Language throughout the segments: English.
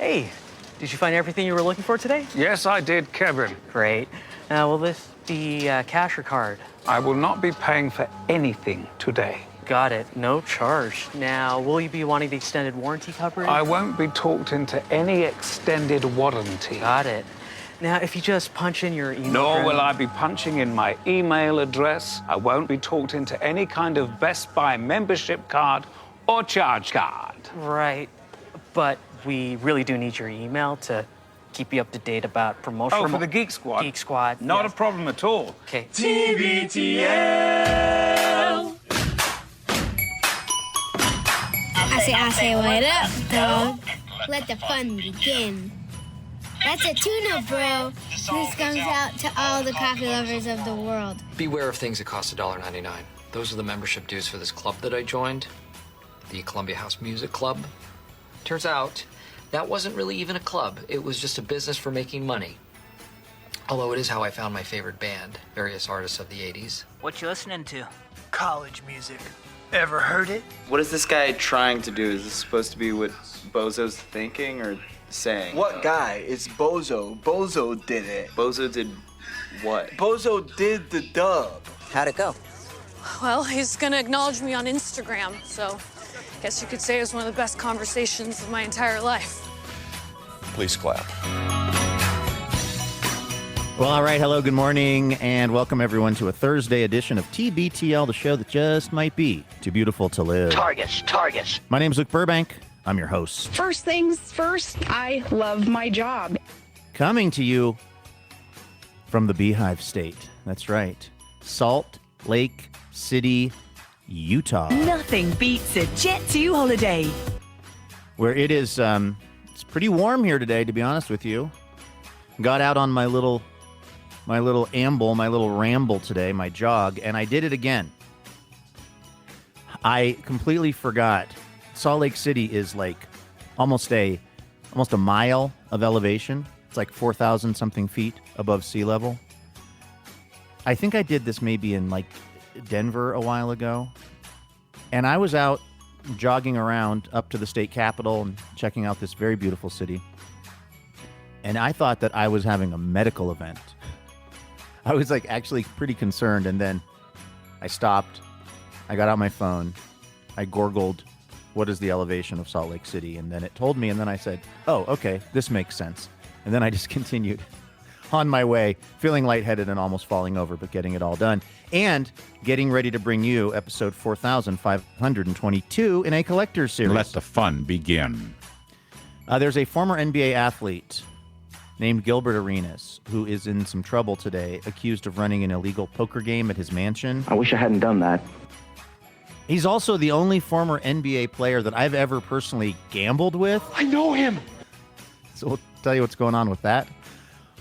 Hey, did you find everything you were looking for today? Yes, I did, Kevin. Great. Will this be cash or card? I will not be paying for anything today. Got it. No charge. Now, will you be wanting the extended warranty coverage? I won't be talked into any extended warranty. Got it. Now, if you just punch in your email... Nor will I be punching in my email address. I won't be talked into any kind of Best Buy membership card or charge card. Right. But we really do need your email to keep you up to date about promotion. Oh, for the Geek Squad? Geek Squad. Not yes. a problem at all. Okay. TBTL. I say, what up, dog? Let the fun begin. That's a tune-up, bro. This goes out to all the coffee lovers of the world. Beware of things that cost $1.99. Those are the membership dues for this club that I joined, the Columbia House Music Club. Turns out, that wasn't really even a club. It was just a business for making money. Although it is how I found my favorite band, various artists of the 80s. What you listening to? College music. Ever heard it? What is this guy trying to do? Is this supposed to be what Bozo's thinking or saying? What guy? It's Bozo. Bozo did it. Bozo did what? Bozo did the dub. How'd it go? Well, he's gonna acknowledge me on Instagram, so I guess you could say it was one of the best conversations of my entire life. Please clap. Well, all right. Hello, good morning, and welcome everyone to a Thursday edition of TBTL, the show that just might be too beautiful to live. Targets. My name's Luke Burbank. I'm your host. First things first, I love my job. Coming to you from the Beehive State. That's right. Salt Lake City, Utah. Nothing beats a Jet 2 holiday. Where it is, it's pretty warm here today, to be honest with you. Got out on my little ramble today, my jog, and I did it again. I completely forgot. Salt Lake City is like almost a mile of elevation. It's like 4,000 something feet above sea level. I think I did this maybe in like Denver a while ago. And I was out jogging around up to the state capitol and checking out this very beautiful city. And I thought that I was having a medical event. I was like actually pretty concerned, and then I stopped. I got out my phone. I Googled what is the elevation of Salt Lake City, and then it told me, and then I said, oh, okay, this makes sense. And then I just continued on my way, feeling lightheaded and almost falling over, but getting it all done. And getting ready to bring you episode 4522 in a collector's series. Let the fun begin. There's a former NBA athlete named Gilbert Arenas, who is in some trouble today, accused of running an illegal poker game at his mansion. I wish I hadn't done that. He's also the only former NBA player that I've ever personally gambled with. I know him. So we'll tell you what's going on with that.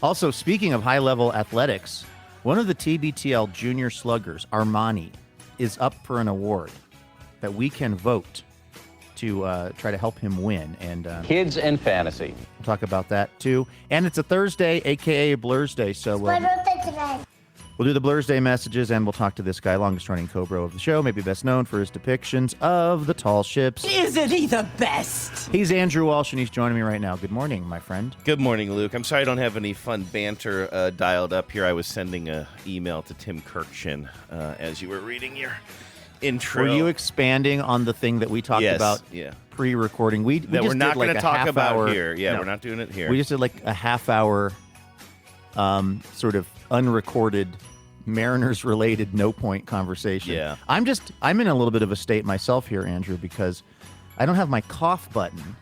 Also, speaking of high-level athletics, one of the TBTL junior sluggers, Armani, is up for an award that we can vote to try to help him win. And Kids and fantasy. We'll talk about that, too. And it's a Thursday, a.k.a. Blur's Day, so we'll do the Blur's Day messages, and we'll talk to this guy, longest-running Cobra of the show, maybe best known for his depictions of the tall ships. Isn't he the best? He's Andrew Walsh, and he's joining me right now. Good morning, my friend. Good morning, Luke. I'm sorry I don't have any fun banter dialed up here. I was sending an email to Tim Kirkshin as you were reading your intro. Were you expanding on the thing that we talked about pre-recording? We're not going to talk about here. Yeah, no, we're not doing it here. We just did like a half-hour sort of unrecorded Mariners-related no-point conversation. Yeah. I'm in a little bit of a state myself here, Andrew, because I don't have my cough button.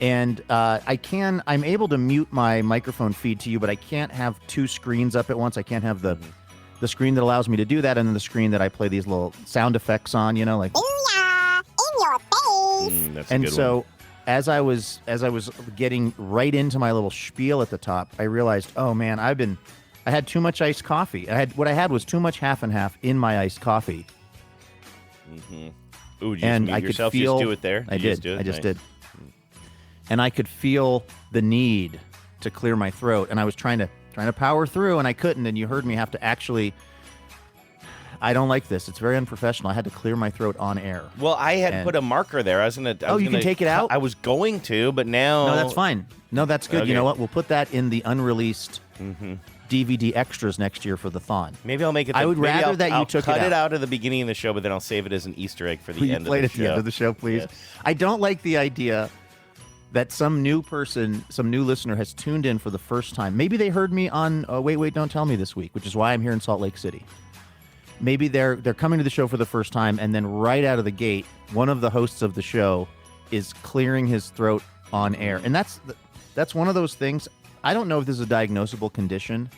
And I'm able to mute my microphone feed to you, but I can't have two screens up at once. I can't have the screen that allows me to do that, and then the screen that I play these little sound effects on, you know, like Booyah! In your face! That's a and good so one. as I was getting right into my little spiel at the top, I realized, oh man, I had too much iced coffee. What I had was too much half and half in my iced coffee. Mm-hmm. Ooh, did you and just I mute could yourself? feel, Just do it there? I did. I just did. And I could feel the need to clear my throat, and I was trying to power through, and I couldn't. And you heard me have to actually I don't like this. It's very unprofessional. I had to clear my throat on air. Well, I had put a marker there. I was gonna. You can take it out? I was going to, but now. No, that's fine. No, that's good. Okay. You know what? We'll put that in the unreleased DVD extras next year for the Thon. Maybe I'll make it. I would rather that you took cut it out at the beginning of the show, but then I'll save it as an Easter egg for the Will you end play of it the at the end of the show, please? Yes. I don't like the idea that some new person, some new listener has tuned in for the first time. Maybe they heard me on Wait, Don't Tell Me this week, which is why I'm here in Salt Lake City. Maybe they're coming to the show for the first time, and then right out of the gate, one of the hosts of the show is clearing his throat on air. And that's one of those things. I don't know if this is a diagnosable condition,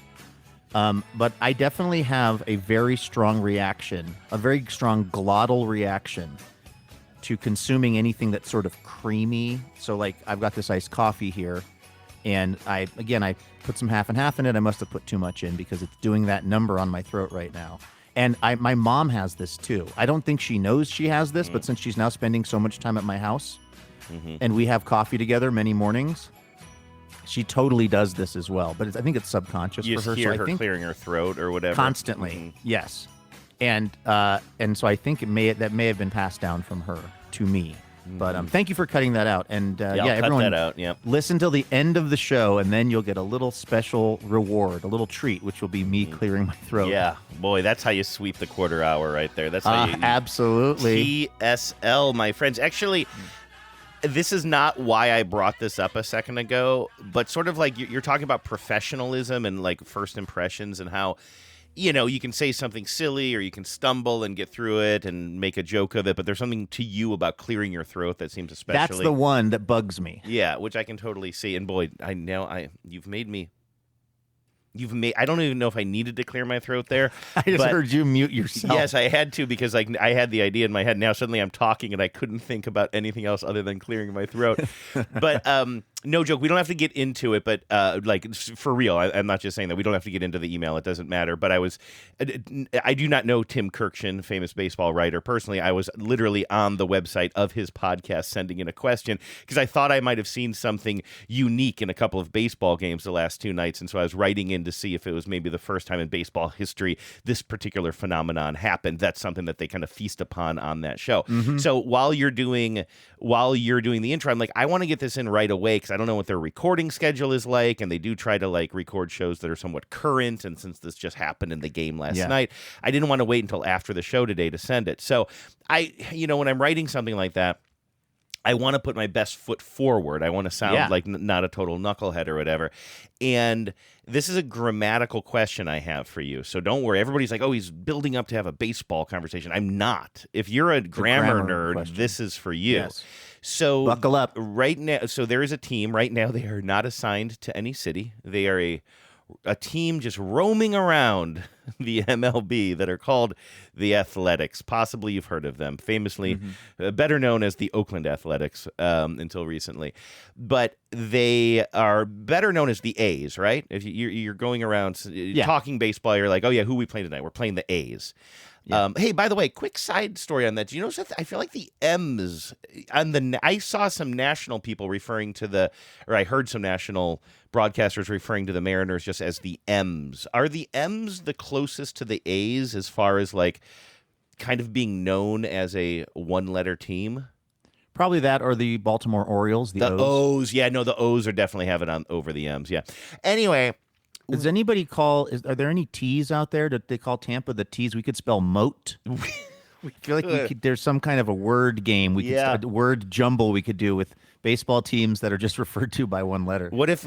but I definitely have a very strong reaction, a very strong glottal reaction to consuming anything that's sort of creamy. So, like, I've got this iced coffee here, and I put some half and half in it. I must have put too much in because it's doing that number on my throat right now. And my mom has this too. I don't think she knows she has this, but since she's now spending so much time at my house, and we have coffee together many mornings, she totally does this as well. But I think it's subconscious You for her. just hear so her I think clearing her throat or whatever. constantly. Yes, and so I think that may have been passed down from her to me. But thank you for cutting that out. And I'll cut everyone, that out. Yep. listen till the end of the show, and then you'll get a little special reward, a little treat, which will be me clearing my throat. Yeah, boy, that's how you sweep the quarter hour right there. That's how you absolutely. TSL, my friends. Actually, this is not why I brought this up a second ago, but sort of like you're talking about professionalism and like first impressions and how, you know, you can say something silly or you can stumble and get through it and make a joke of it, but there's something to you about clearing your throat that seems especially... That's the one that bugs me. Yeah, which I can totally see. And boy, you've made me... I don't even know if I needed to clear my throat there. I just heard you mute yourself. Yes, I had to because I had the idea in my head. Now suddenly I'm talking and I couldn't think about anything else other than clearing my throat. But no joke, we don't have to get into it. But like for real, I'm not just saying that. We don't have to get into the email. It doesn't matter. But I do not know Tim Kirkshin, famous baseball writer, personally. I was literally on the website of his podcast sending in a question because I thought I might have seen something unique in a couple of baseball games the last 2 nights. And so I was writing in to see if it was maybe the first time in baseball history this particular phenomenon happened. That's something that they kind of feast upon on that show. So while you're doing the intro, I'm like, I want to get this in right away because I don't know what their recording schedule is like, and they do try to like record shows that are somewhat current. And since this just happened in the game last night, I didn't want to wait until after the show today to send it. So when I'm writing something like that, I want to put my best foot forward. I want to sound like not a total knucklehead or whatever. And this is a grammatical question I have for you. So don't worry. Everybody's like, oh, he's building up to have a baseball conversation. I'm not. If you're a grammar nerd, question. this is for you. Yes. So buckle up. Right now, so there is a team. Right now, they are not assigned to any city. They are a team just roaming around the MLB that are called the Athletics. Possibly you've heard of them. Famously, better known as the Oakland Athletics until recently. But they are better known as the A's, right? If you're going around talking baseball, you're like, oh, yeah, who are we playing tonight? We're playing the A's. Yeah. Hey, by the way, quick side story on that. Do you know something? I feel like the M's I saw some national people I heard some national broadcasters referring to the Mariners just as the M's. Are the M's the closest to the A's as far as like kind of being known as a one-letter team? Probably that or the Baltimore Orioles, the O's. Yeah, no, the O's are definitely have it on over the M's. Yeah. Anyway. Does anybody are there any T's out there? Do they call Tampa the T's? We could spell moat. I feel like there's some kind of a word game. We could a word jumble we could do with baseball teams that are just referred to by one letter. What if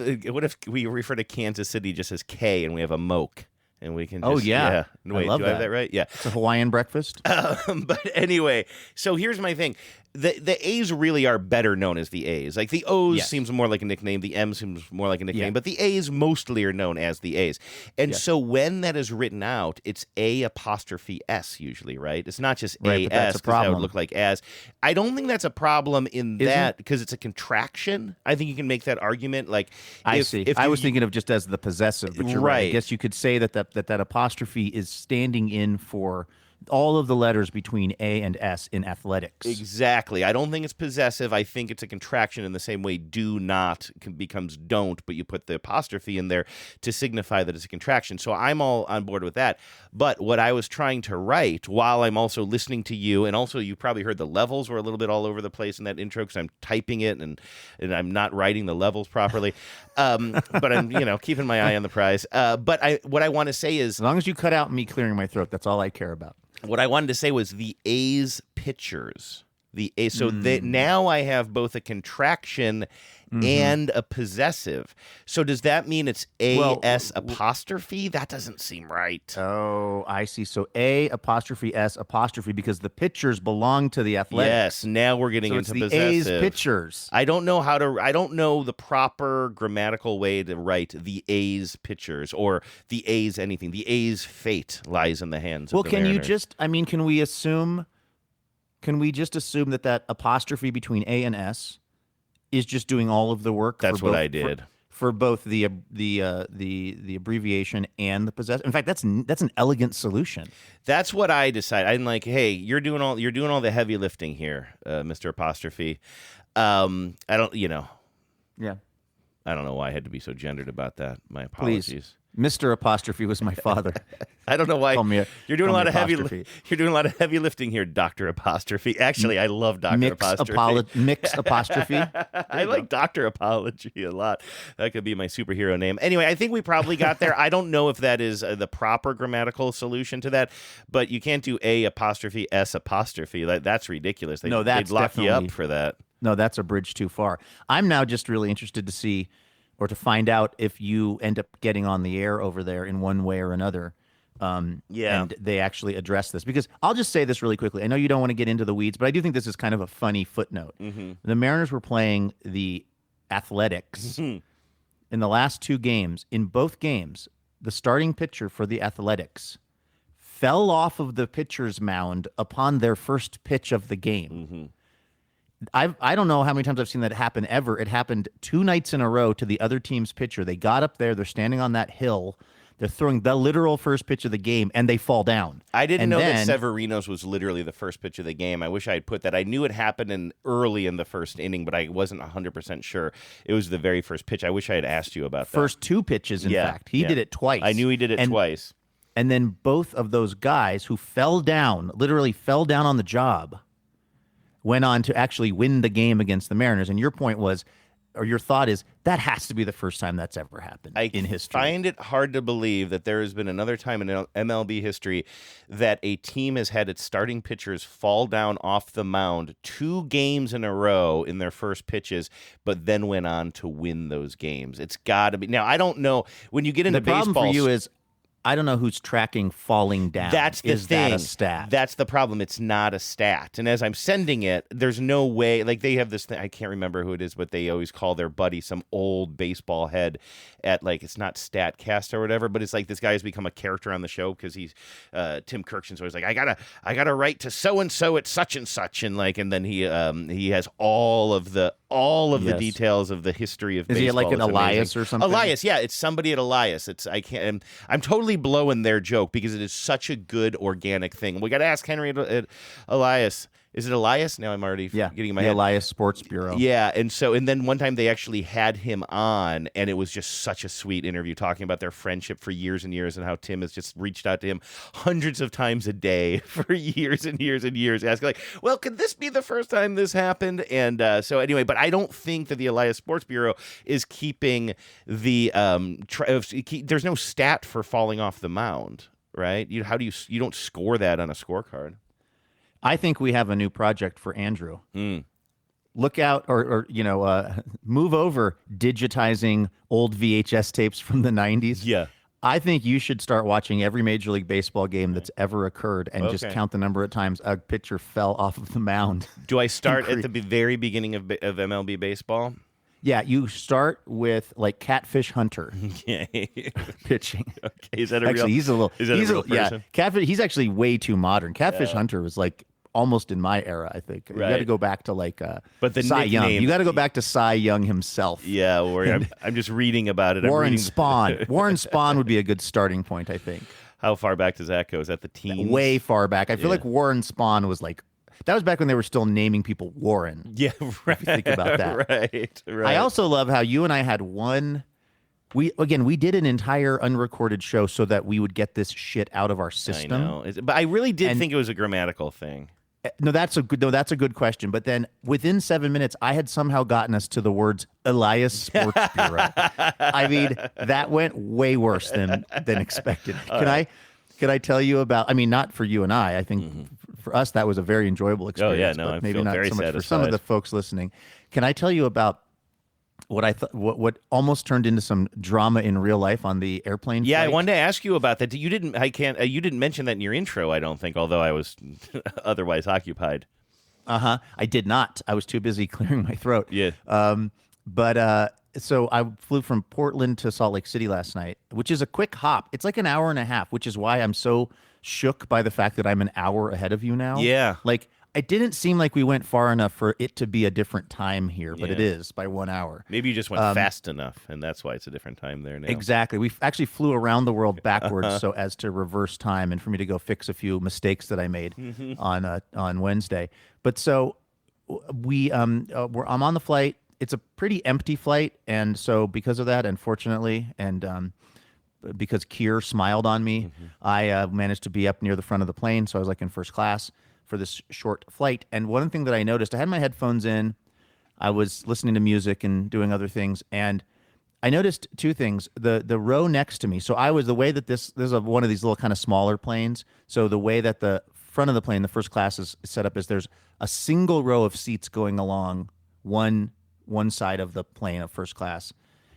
we refer to Kansas City just as K and we have a moke? And we can just, Wait, I have that right? Yeah. It's a Hawaiian breakfast. But anyway, so here's my thing. The A's really are better known as the A's. Like the O's seems more like a nickname. The M seems more like a nickname. But the A's mostly are known as the A's. And so when that is written out, it's A''S usually, right? It's not just A-S because that would look like as. I don't think that's a problem in that because it's a contraction. I think you can make that argument. Like I see. I was thinking of just as the possessive, but you're right. I guess you could say that apostrophe is standing in for all of the letters between A and S in athletics. Exactly. I don't think it's possessive. I think it's a contraction in the same way do not becomes don't, but you put the apostrophe in there to signify that it's a contraction. So I'm all on board with that. But what I was trying to write while I'm also listening to you, and also you probably heard the levels were a little bit all over the place in that intro because I'm typing it and I'm not writing the levels properly. But I'm, keeping my eye on the prize. But what I want to say is, as long as you cut out me clearing my throat, that's all I care about. What I wanted to say was the A's pitchers. Now I have both a contraction and a possessive. So does that mean it's A-S apostrophe? That doesn't seem right. Oh, I see. So A apostrophe S apostrophe because the pitchers belong to the Athletics. Yes, now we're getting into the possessive. A's pitchers. I don't know the proper grammatical way to write the A's pitchers or the A's anything. The A's fate lies in the hands of the Mariners. Can we just assume that apostrophe between A and S is just doing all of the work? That's what I did. For both the abbreviation and the possessive. In fact, that's an elegant solution. That's what I decided. I'm like, hey, you're doing all the heavy lifting here, Mr. Apostrophe. I don't. Yeah. I don't know why I had to be so gendered about that. My apologies. Please. Mr. Apostrophe was my father. I don't know why you're doing a lot of heavy. Apostrophe. You're doing a lot of heavy lifting here, Dr. Apostrophe. Actually, I love Dr. Apostrophe. Mix Apostrophe. I like Dr. Apology a lot. That could be my superhero name. Anyway, I think we probably got there. I don't know if that is the proper grammatical solution to that, but you can't do A apostrophe S apostrophe. That's ridiculous. They'd lock you up for that. No, that's a bridge too far. I'm now just really interested to see or to find out if you end up getting on the air over there in one way or another. And they actually address this. Because I'll just say this really quickly. I know you don't want to get into the weeds, but I do think this is kind of a funny footnote. Mm-hmm. The Mariners were playing the Athletics in the last two games. In both games, the starting pitcher for the Athletics fell off of the pitcher's mound upon their first pitch of the game. Mm-hmm. I don't know how many times I've seen that happen ever. It happened 2 nights in a row to the other team's pitcher. They got up there. They're standing on that hill. They're throwing the literal first pitch of the game, and they fall down. I didn't know that Severino's was literally the first pitch of the game. I wish I had put that. I knew it happened early in the first inning, but I wasn't 100% sure it was the very first pitch. I wish I had asked you about that. First 2 pitches, in fact. He did it twice. I knew he did it twice. And then both of those guys who literally fell down on the job, went on to actually win the game against the Mariners. And your point was, or your thought is, that has to be the first time that's ever happened in history. I find it hard to believe that there has been another time in MLB history that a team has had its starting pitchers fall down off the mound 2 games in a row in their first pitches, but then went on to win those games. It's got to be. Now, I don't know. When you get into baseball... The problem for you is, I don't know who's tracking falling down. That's the thing. Is that a stat? That's the problem. It's not a stat. And as I'm sending it, there's no way. Like, they have this thing. I can't remember who it is, but they always call their buddy some old baseball head at, like, it's not StatCast or whatever, but it's like this guy has become a character on the show because he's Tim Kirkson's always like, I gotta write to so and so at such and such, and then he has all of the details of the history of baseball. Is he like an It's Elias amazing. or something? Elias, yeah, it's somebody at Elias. I'm totally blowing their joke because it is such a good organic thing. We got to ask Henry at Elias. Is it Elias? Now I'm already getting in my head. Elias Sports Bureau. Yeah, and then one time they actually had him on, and it was just such a sweet interview talking about their friendship for years and years and how Tim has just reached out to him hundreds of times a day for years and years and years, asking like, well, could this be the first time this happened? And so anyway, but I don't think that the Elias Sports Bureau is keeping the there's no stat for falling off the mound, right? You don't score that on a scorecard. I think we have a new project for Andrew. Look out, or move over digitizing old VHS tapes from the 90s. Yeah. I think you should start watching every Major League Baseball game that's ever occurred and just count the number of times a pitcher fell off of the mound. Do I start at the very beginning of MLB baseball? Yeah, you start with like Catfish Hunter pitching. Okay, is that a real? He's a little. Is that a real person? Yeah, Catfish. He's actually way too modern. Catfish Hunter was like almost in my era. I think you got to go back to like. But the Cy Young. nickname- You got to go back to Cy Young himself. Yeah, I'm just reading about it. Warren Spahn. Warren Spahn would be a good starting point, I think. How far back does that go? Is that the teens? Way far back. I feel like Warren Spahn was like, that was back when they were still naming people Warren. Yeah, right. If you think about that. Right. I also love how you and I had we did an entire unrecorded show so that we would get this shit out of our system. I know. But I really did think it was a grammatical thing. No, that's a good question. But then within 7 minutes, I had somehow gotten us to the words Elias Sports Bureau. I mean, that went way worse than expected. Can I tell you about? I mean, not for you and I think for us that was a very enjoyable experience. Oh yeah, no, but maybe not so much for some of the folks listening. Can I tell you about what I thought what almost turned into some drama in real life on the airplane? Yeah, flight? I wanted to ask you about that. You didn't. I can't. You didn't mention that in your intro. I don't think, although I was otherwise occupied. I did not. I was too busy clearing my throat. Yeah. So I flew from Portland to Salt Lake City last night, which is a quick hop. It's like an hour and a half, which is why I'm so shook by the fact that I'm an hour ahead of you now. Yeah. Like, it didn't seem like we went far enough for it to be a different time here, but it is by 1 hour. Maybe you just went fast enough, and that's why it's a different time there now. Exactly. We actually flew around the world backwards so as to reverse time and for me to go fix a few mistakes that I made on Wednesday. But so I'm on the flight. It's a pretty empty flight, and so because of that, unfortunately, and because Keir smiled on me, I managed to be up near the front of the plane, so I was like in first class for this short flight. And one thing that I noticed, I had my headphones in, I was listening to music and doing other things, and I noticed two things. The row next to me, so I was the way that this is one of these little kind of smaller planes, so the way that the front of the plane, the first class is set up is there's a single row of seats going along one side of the plane of first class.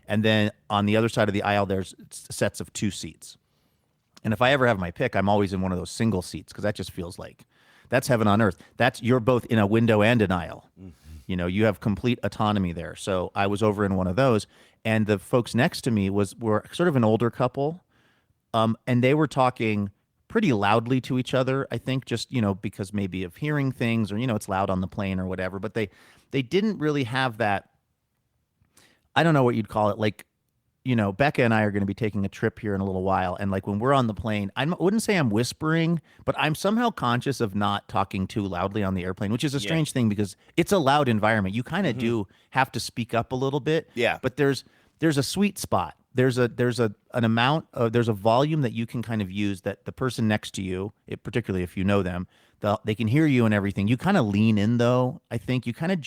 And then on the other side of the aisle, there's sets of 2 seats. And if I ever have my pick, I'm always in one of those single seats because that just feels like that's heaven on earth. You're both in a window and an aisle. You know, you have complete autonomy there. So I was over in one of those, and the folks next to me were sort of an older couple, and they were talking pretty loudly to each other, I think, just, because maybe of hearing things or, it's loud on the plane or whatever. But they didn't really have that, I don't know what you'd call it. Like, Becca and I are going to be taking a trip here in a little while. And like when we're on the plane, I wouldn't say I'm whispering, but I'm somehow conscious of not talking too loudly on the airplane, which is a strange thing because it's a loud environment. You kind of do have to speak up a little bit. Yeah. But there's a sweet spot. There's a volume that you can kind of use that the person next to you, particularly if you know them, they can hear you and everything. You kind of lean in though. I think you kind of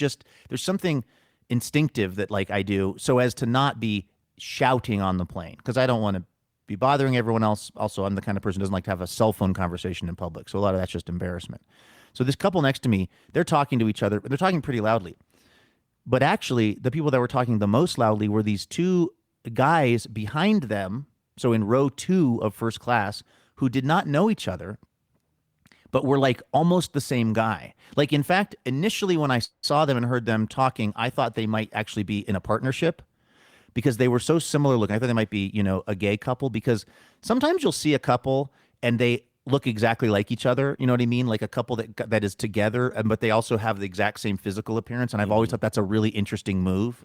there's something instinctive that like I do so as to not be shouting on the plane because I don't want to be bothering everyone else. Also, I'm the kind of person who doesn't like to have a cell phone conversation in public. So a lot of that's just embarrassment. So this couple next to me, they're talking to each other. They're talking pretty loudly. But actually, the people that were talking the most loudly were these 2 guys behind them, so in row 2 of first class, who did not know each other, but were like almost the same guy. Like, in fact, initially when I saw them and heard them talking, I thought they might actually be in a partnership because they were so similar looking. I thought they might be, a gay couple because sometimes you'll see a couple and they look exactly like each other. You know what I mean? Like a couple that is together, but they also have the exact same physical appearance. And I've always thought that's a really interesting move.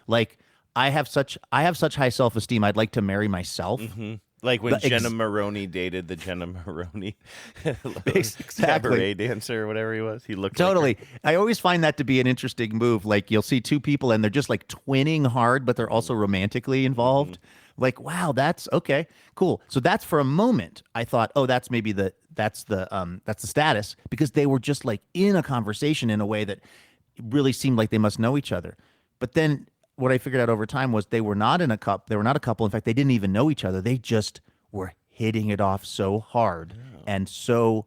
Like, I have such high self-esteem. I'd like to marry myself. Like when Jenna Maroney dated the Jenna Maroney exactly. cabaret dancer or whatever he was. He looked totally. Like her. I always find that to be an interesting move. Like you'll see 2 people and they're just like twinning hard, but they're also romantically involved. Like, wow, that's okay, cool. So that's for a moment. I thought, oh, that's maybe that's the status because they were just like in a conversation in a way that really seemed like they must know each other. But then what I figured out over time was they were not a couple. In fact, they didn't even know each other. They just were hitting it off so hard and so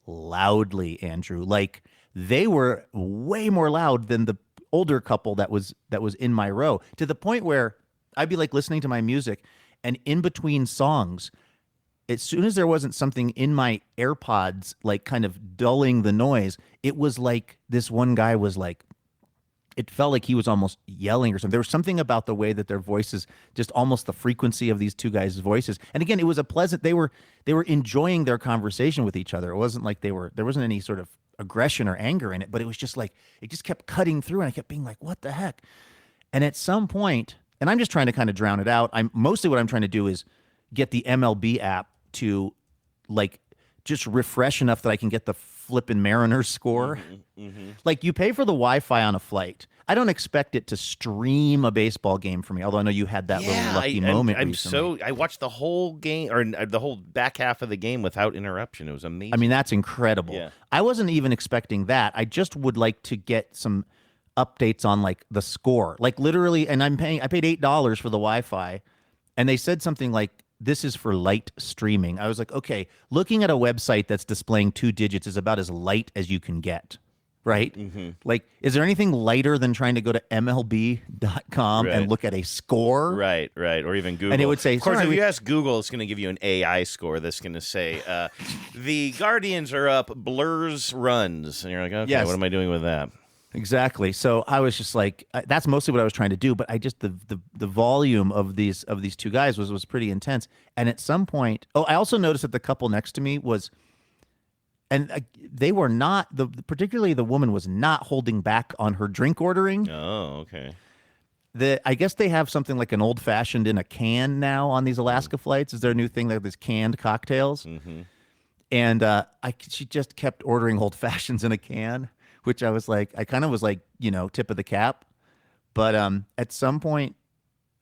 loudly, Andrew. Like they were way more loud than the older couple that was in my row, to the point where I'd be like listening to my music and in between songs, as soon as there wasn't something in my AirPods, like kind of dulling the noise, it was like this one guy was like, it felt like he was almost yelling or something. There was something about the way that their voices, just almost the frequency of these 2 guys' voices. And again, it was a pleasant, they were enjoying their conversation with each other. It wasn't like there wasn't any sort of aggression or anger in it, but it was just like, it just kept cutting through and I kept being like, what the heck? And at some point, and I'm just trying to kind of drown it out. Mostly what I'm trying to do is get the MLB app to like just refresh enough that I can get the flippin' Mariners score. Like you pay for the Wi-Fi on a flight. I don't expect it to stream a baseball game for me, although I know you had that little lucky moment recently. I watched the whole game, or the whole back half of the game without interruption. It was amazing. I mean, that's incredible. Yeah. I wasn't even expecting that. I just would like to get some updates on like the score. Like literally, and I paid $8 for the Wi-Fi, and they said something like, this is for light streaming. I was like, okay, looking at a website that's displaying 2 digits is about as light as you can get. Right? Like, is there anything lighter than trying to go to MLB.com and look at a score? Right. Or even Google. And it would say, of course, if you ask Google, it's going to give you an AI score that's going to say, the Guardians are up, Blurs runs. And you're like, okay, what am I doing with that? Exactly. So I was just like, that's mostly what I was trying to do. But I just, the volume of these 2 guys was pretty intense. And at some point, I also noticed that the couple next to me was, and they were not, particularly the woman was not holding back on her drink ordering. Oh, okay. I guess they have something like an old fashioned in a can now on these Alaska flights. Is there a new thing like these canned cocktails? And she just kept ordering old fashions in a can, which I kind of was like, tip of the cap. But at some point,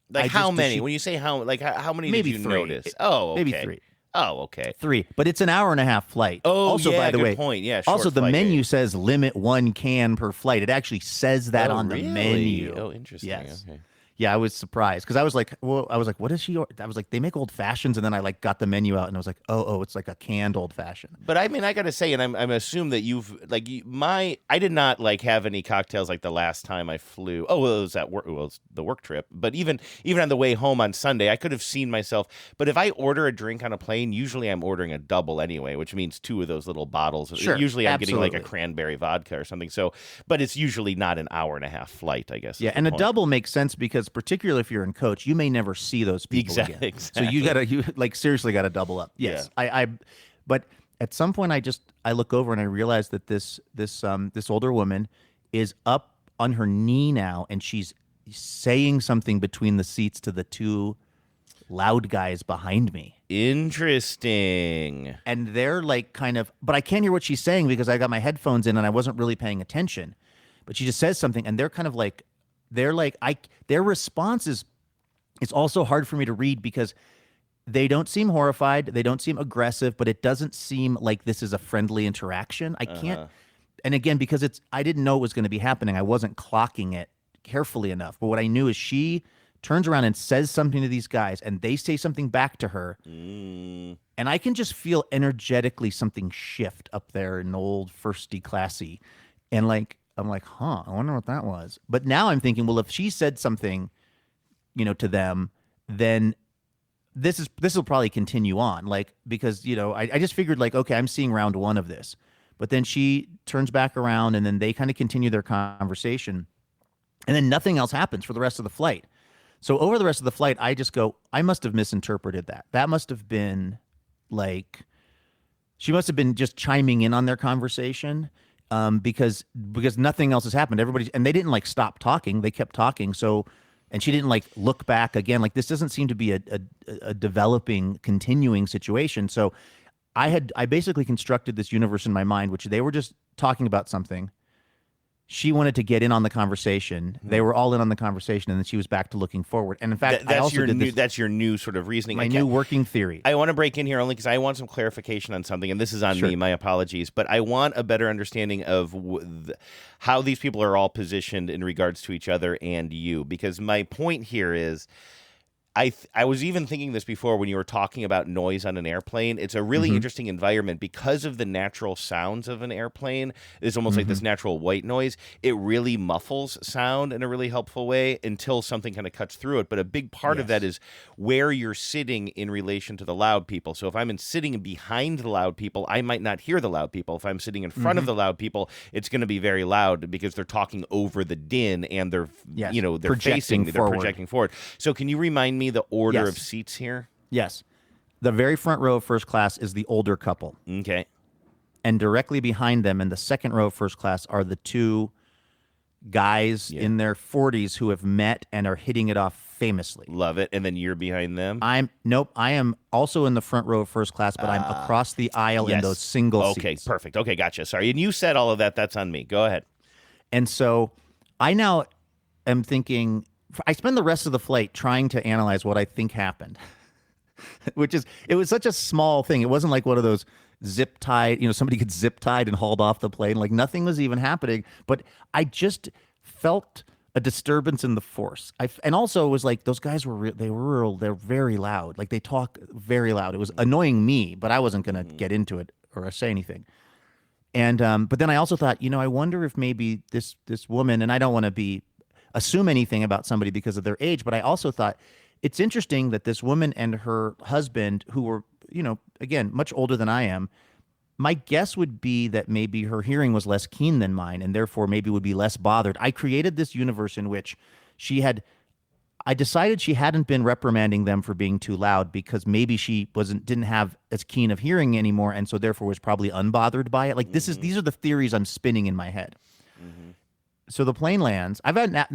like how many? When you say how many maybe did you 3. notice? Oh, okay. Maybe 3. Oh, okay. 3, but it's an hour-and-a-half flight. Oh, also, yeah, by the good way, point. Yeah, also short the flight menu day. says limit 1 can per flight. It actually says that on the menu. Oh, interesting. Yes. Okay. Yeah, I was surprised because I was like, what is she? I was like, they make old fashions, and then I like got the menu out, and I was like, oh, it's like a canned old fashioned. But I mean, I got to say, and I'm assume that you've I did not like have any cocktails like the last time I flew. Oh, well, it was at work. Well, it was the work trip. But even on the way home on Sunday, I could have seen myself. But if I order a drink on a plane, usually I'm ordering a double anyway, which means 2 of those little bottles. Sure, usually I'm absolutely. getting like a cranberry vodka or something. So, but it's usually not an hour-and-a-half flight, I guess. Yeah, and a double makes sense because particularly if you're in coach, you may never see those people again. So you seriously gotta double up. Yes, yeah. But at some point I look over and I realize that this older woman is up on her knee now, and she's saying something between the seats to the 2 loud guys behind me. Interesting. And they're like but I can't hear what she's saying because I got my headphones in and I wasn't really paying attention. But she just says something, and they're kind of like, their response is. It's also hard for me to read because they don't seem horrified. They don't seem aggressive, but it doesn't seem like this is a friendly interaction. I can't. And again, because I didn't know it was going to be happening. I wasn't clocking it carefully enough. But what I knew is she turns around and says something to these guys, and they say something back to her. And I can just feel energetically something shift up there in old firsty classy. And I'm like, I wonder what that was. But now I'm thinking, well, if she said something, to them, then this will probably continue on, because I just figured okay, I'm seeing round 1 of this, but then she turns back around and then they kind of continue their conversation, and then nothing else happens for the rest of the flight. So over the rest of the flight, I just go, I must have misinterpreted that. That must have been she must have been just chiming in on their conversation, because nothing else has happened. And they didn't stop talking; they kept talking. So. And she didn't look back again. This doesn't seem to be a developing, continuing situation. So I basically constructed this universe in my mind, which they were just talking about something. She wanted to get in on the conversation. They were all in on the conversation, and then she was back to looking forward. And in fact, that's your new sort of reasoning. My new working theory. I want to break in here only because I want some clarification on something, and this is on me. My apologies, but I want a better understanding of how these people are all positioned in regards to each other and you. Because my point here is, I was even thinking this before when you were talking about noise on an airplane. It's a really interesting environment because of the natural sounds of an airplane. It's almost like this natural white noise. It really muffles sound in a really helpful way until something kind of cuts through it. But a big part of that is where you're sitting in relation to the loud people. So if I'm sitting behind the loud people, I might not hear the loud people. If I'm sitting in front of the loud people, it's going to be very loud because they're talking over the din and they're projecting forward. So can you remind me the order of seats here? Yes. The very front row of first class is the older couple. Okay. And directly behind them in the second row of first class are the 2 guys in their 40s who have met and are hitting it off famously. Love it. And then you're behind them? Nope. I am also in the front row of first class, but I'm across the aisle in those single seats. Okay, perfect. Okay, gotcha. Sorry. And you said all of that. That's on me. Go ahead. And so I now am thinking, I spend the rest of the flight trying to analyze what I think happened, it was such a small thing. It wasn't like one of those zip tied, somebody gets zip tied and hauled off the plane. Like nothing was even happening, but I just felt a disturbance in the force. And also it was like those guys they're very loud. Like they talk very loud. It was annoying me, but I wasn't going to get into it or say anything. And but then I also thought, I wonder if maybe this woman, and I don't want to assume anything about somebody because of their age, but I also thought it's interesting that this woman and her husband, who were, again, much older than I am, my guess would be that maybe her hearing was less keen than mine and therefore maybe would be less bothered. I created this universe in which I decided she hadn't been reprimanding them for being too loud because maybe she didn't have as keen of hearing anymore and so therefore was probably unbothered by it. Like these are the theories I'm spinning in my head. So the plane lands.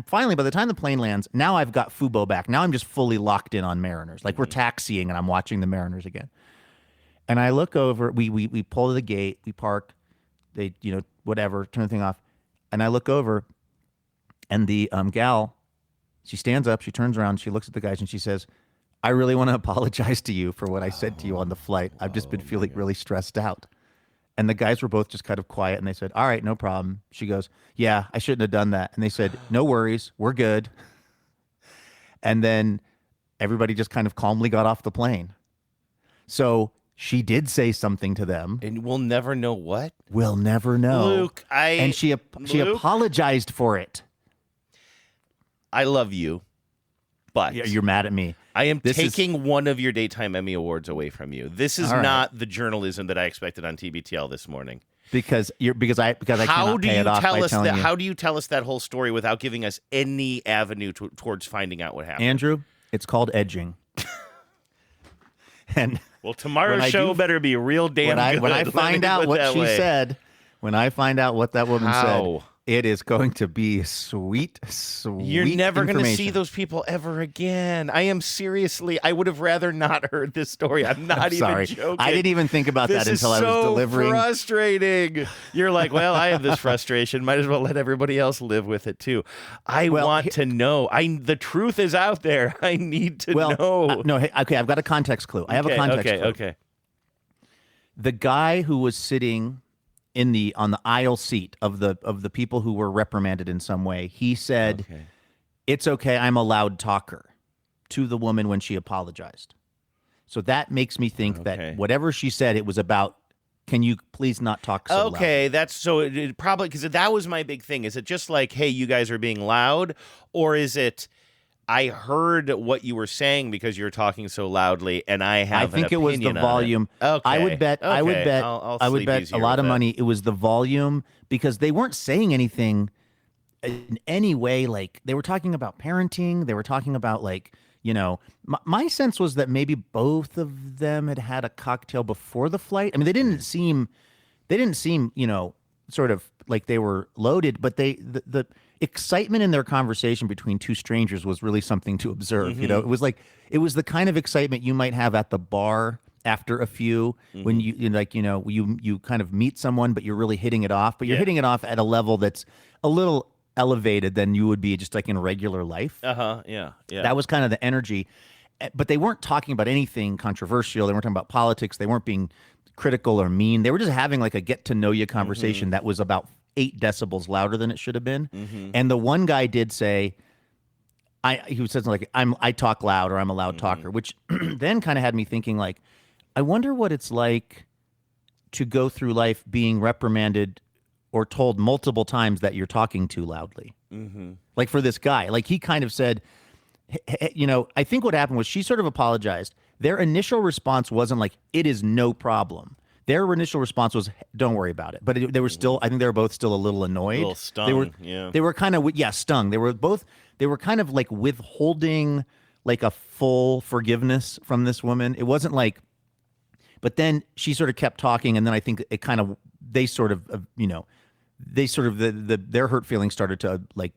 Finally, by the time the plane lands, now I've got Fubo back. Now I'm just fully locked in on Mariners. Like we're taxiing and I'm watching the Mariners again. And I look over, we pull to the gate, we park, they, whatever, turn the thing off. And I look over and the gal, she stands up, she turns around, she looks at the guys and she says, I really want to apologize to you for what I said to you on the flight. I've just been feeling really stressed out. And the guys were both just kind of quiet and they said, all right, no problem. She goes, yeah, I shouldn't have done that. And they said, no worries, we're good. And then everybody just kind of calmly got off the plane. So she did say something to them. And we'll never know what? We'll never know. Luke, And she apologized for it. I love you, but you're mad at me. I am taking one of your Daytime Emmy Awards away from you. This is not the journalism that I expected on TBTL this morning. Because I cannot pay it off by telling you. How do you tell us that whole story without giving us any avenue towards finding out what happened? Andrew, it's called edging. And well, tomorrow's show better be real damn good. When I find out what she said, when I find out what that woman said, it is going to be sweet. You're never going to see those people ever again. I would have rather not heard this story. I'm not even joking. I didn't even think about that until I was delivering. This is so frustrating. You're like, well, I have this frustration. Might as well let everybody else live with it too. I want to know. The truth is out there. I need to know. Okay, I've got a context clue. I have a context clue. Okay. The guy who was sitting on the aisle seat of the people who were reprimanded in some way, he said, it's okay, I'm a loud talker, to the woman when she apologized. So that makes me think that whatever she said, it was about, can you please not talk so loud? Okay, that's so it probably, because that was my big thing. Is it just like, hey, you guys are being loud? Or is it, I heard what you were saying because you're talking so loudly, and I have. I think it was the volume. Okay. I would bet. Okay. I would bet. I'll I would bet a lot of money. It was the volume because they weren't saying anything in any way. Like they were talking about parenting. They were talking about my sense was that maybe both of them had a cocktail before the flight. I mean, they didn't seem, sort of like they were loaded, but the excitement in their conversation between two strangers was really something to observe. It was the kind of excitement you might have at the bar after a few when you kind of meet someone, but you're really hitting it off, but you're hitting it off at a level that's a little elevated than you would be just like in regular life. Yeah. That was kind of the energy, but they weren't talking about anything controversial. They weren't talking about politics. They weren't being critical or mean. They were just having like a get to know you conversation that was about 8 decibels louder than it should have been. And the one guy did say, he said something like, I talk loud, or I'm a loud talker, which then kind of had me thinking like, I wonder what it's like to go through life being reprimanded or told multiple times that you're talking too loudly. Like for this guy, like he kind of said, I think what happened was she sort of apologized. Their initial response wasn't like, it is no problem. Their initial response was, don't worry about it. But they were still, I think they were both still a little annoyed. A little stung, They were kind of, stung. They were kind of like withholding like a full forgiveness from this woman. It wasn't like, but then she sort of kept talking. And then I think it kind of, they sort of, they sort of their hurt feelings started to like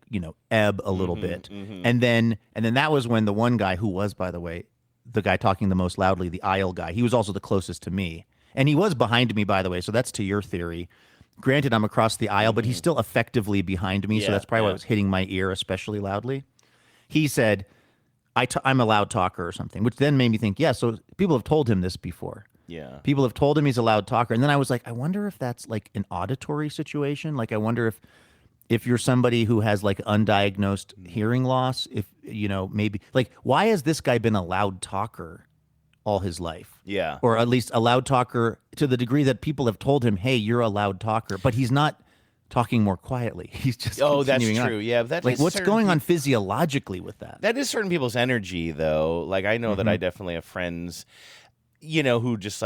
ebb a little bit, and then that was when the one guy who was, by the way, the guy talking the most loudly, the aisle guy, he was also the closest to me, and he was behind me, by the way. So that's to your theory. Granted, I'm across the aisle, but he's still effectively behind me, so that's probably why it was hitting my ear especially loudly. He said, I'm a loud talker or something, which then made me think, yeah, so people have told him this before. Yeah. People have told him he's a loud talker. And then I was like, I wonder if that's like an auditory situation. Like, I wonder if you're somebody who has like undiagnosed hearing loss, if, maybe like, why has this guy been a loud talker all his life? Yeah. Or at least a loud talker to the degree that people have told him, hey, you're a loud talker, but he's not talking more quietly. He's just that's continuing true. on. Yeah, that like is what's certain going on physiologically with that? That is certain people's energy, though. Like I know that I definitely have friends, who just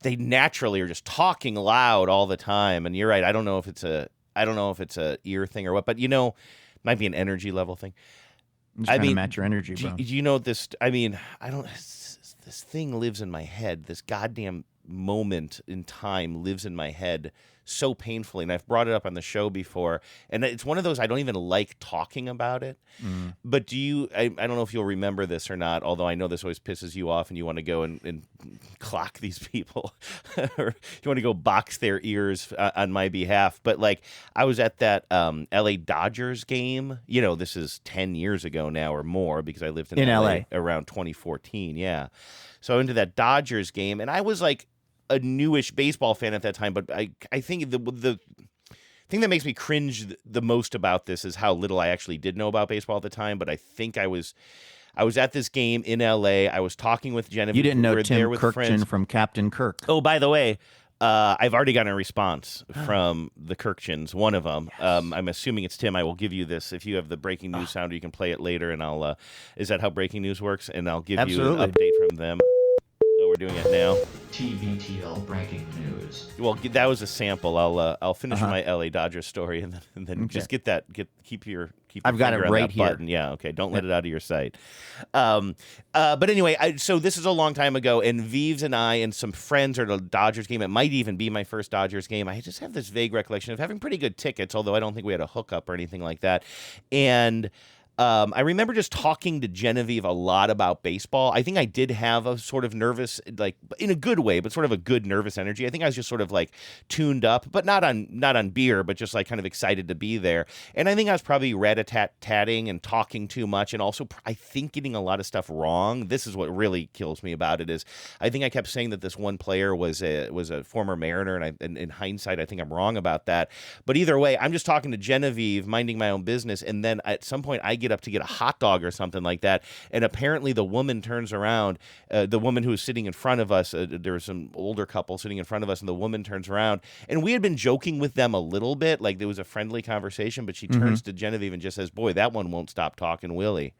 they naturally are just talking loud all the time. And you're right. I don't know if it's a ear thing or what, but might be an energy level thing. I'm just trying to match your energy, bro. Do you know this? I mean, I don't. This thing lives in my head. This goddamn moment in time lives in my head so painfully, and I've brought it up on the show before, and it's one of those I don't even like talking about it. But do you? I don't know if you'll remember this or not, although I know this always pisses you off and you want to go and clock these people or you want to go box their ears on my behalf. But like I was at that LA Dodgers game, this is 10 years ago now or more, because I lived in LA around 2014. Yeah. So I went to that Dodgers game, and I was like a newish baseball fan at that time, but I think the thing that makes me cringe the most about this is how little I actually did know about baseball at the time. But I think I was at this game in LA. I was talking with Genevieve. You didn't know we Tim Kirkchin from Captain Kirk. Oh, by the way, I've already gotten a response from the Kirkchins, one of them. Yes. I'm assuming it's Tim. I will give you this. If you have the breaking news sounder, you can play it later, and I'll. Is that how breaking news works? And I'll give you an update from them. We're doing it now. TVTL breaking news. Well, that was a sample. I'll finish my LA Dodgers story and then just keep your I've got finger it on right that here. button. Yeah, okay. Don't let it out of your sight. But anyway, so this is a long time ago, and Vives and I and some friends are at a Dodgers game. It might even be my first Dodgers game. I just have this vague recollection of having pretty good tickets, although I don't think we had a hookup or anything like that. And I remember just talking to Genevieve a lot about baseball. I think I did have a sort of nervous, like in a good way, but sort of a good nervous energy. I think I was just sort of like tuned up, but not on beer, but just like kind of excited to be there. And I think I was probably rat-a-tat-tatting and talking too much, and also I think getting a lot of stuff wrong. This is what really kills me about it is I think I kept saying that this one player was a former Mariner, and in hindsight, I think I'm wrong about that. But either way, I'm just talking to Genevieve, minding my own business, and then at some point I get up to get a hot dog or something like that, and apparently the woman turns around, the woman who was sitting in front of us, there was some older couple sitting in front of us, and the woman turns around, and we had been joking with them a little bit, like there was a friendly conversation, but she turns to Genevieve and just says, boy, that one won't stop talking Willie.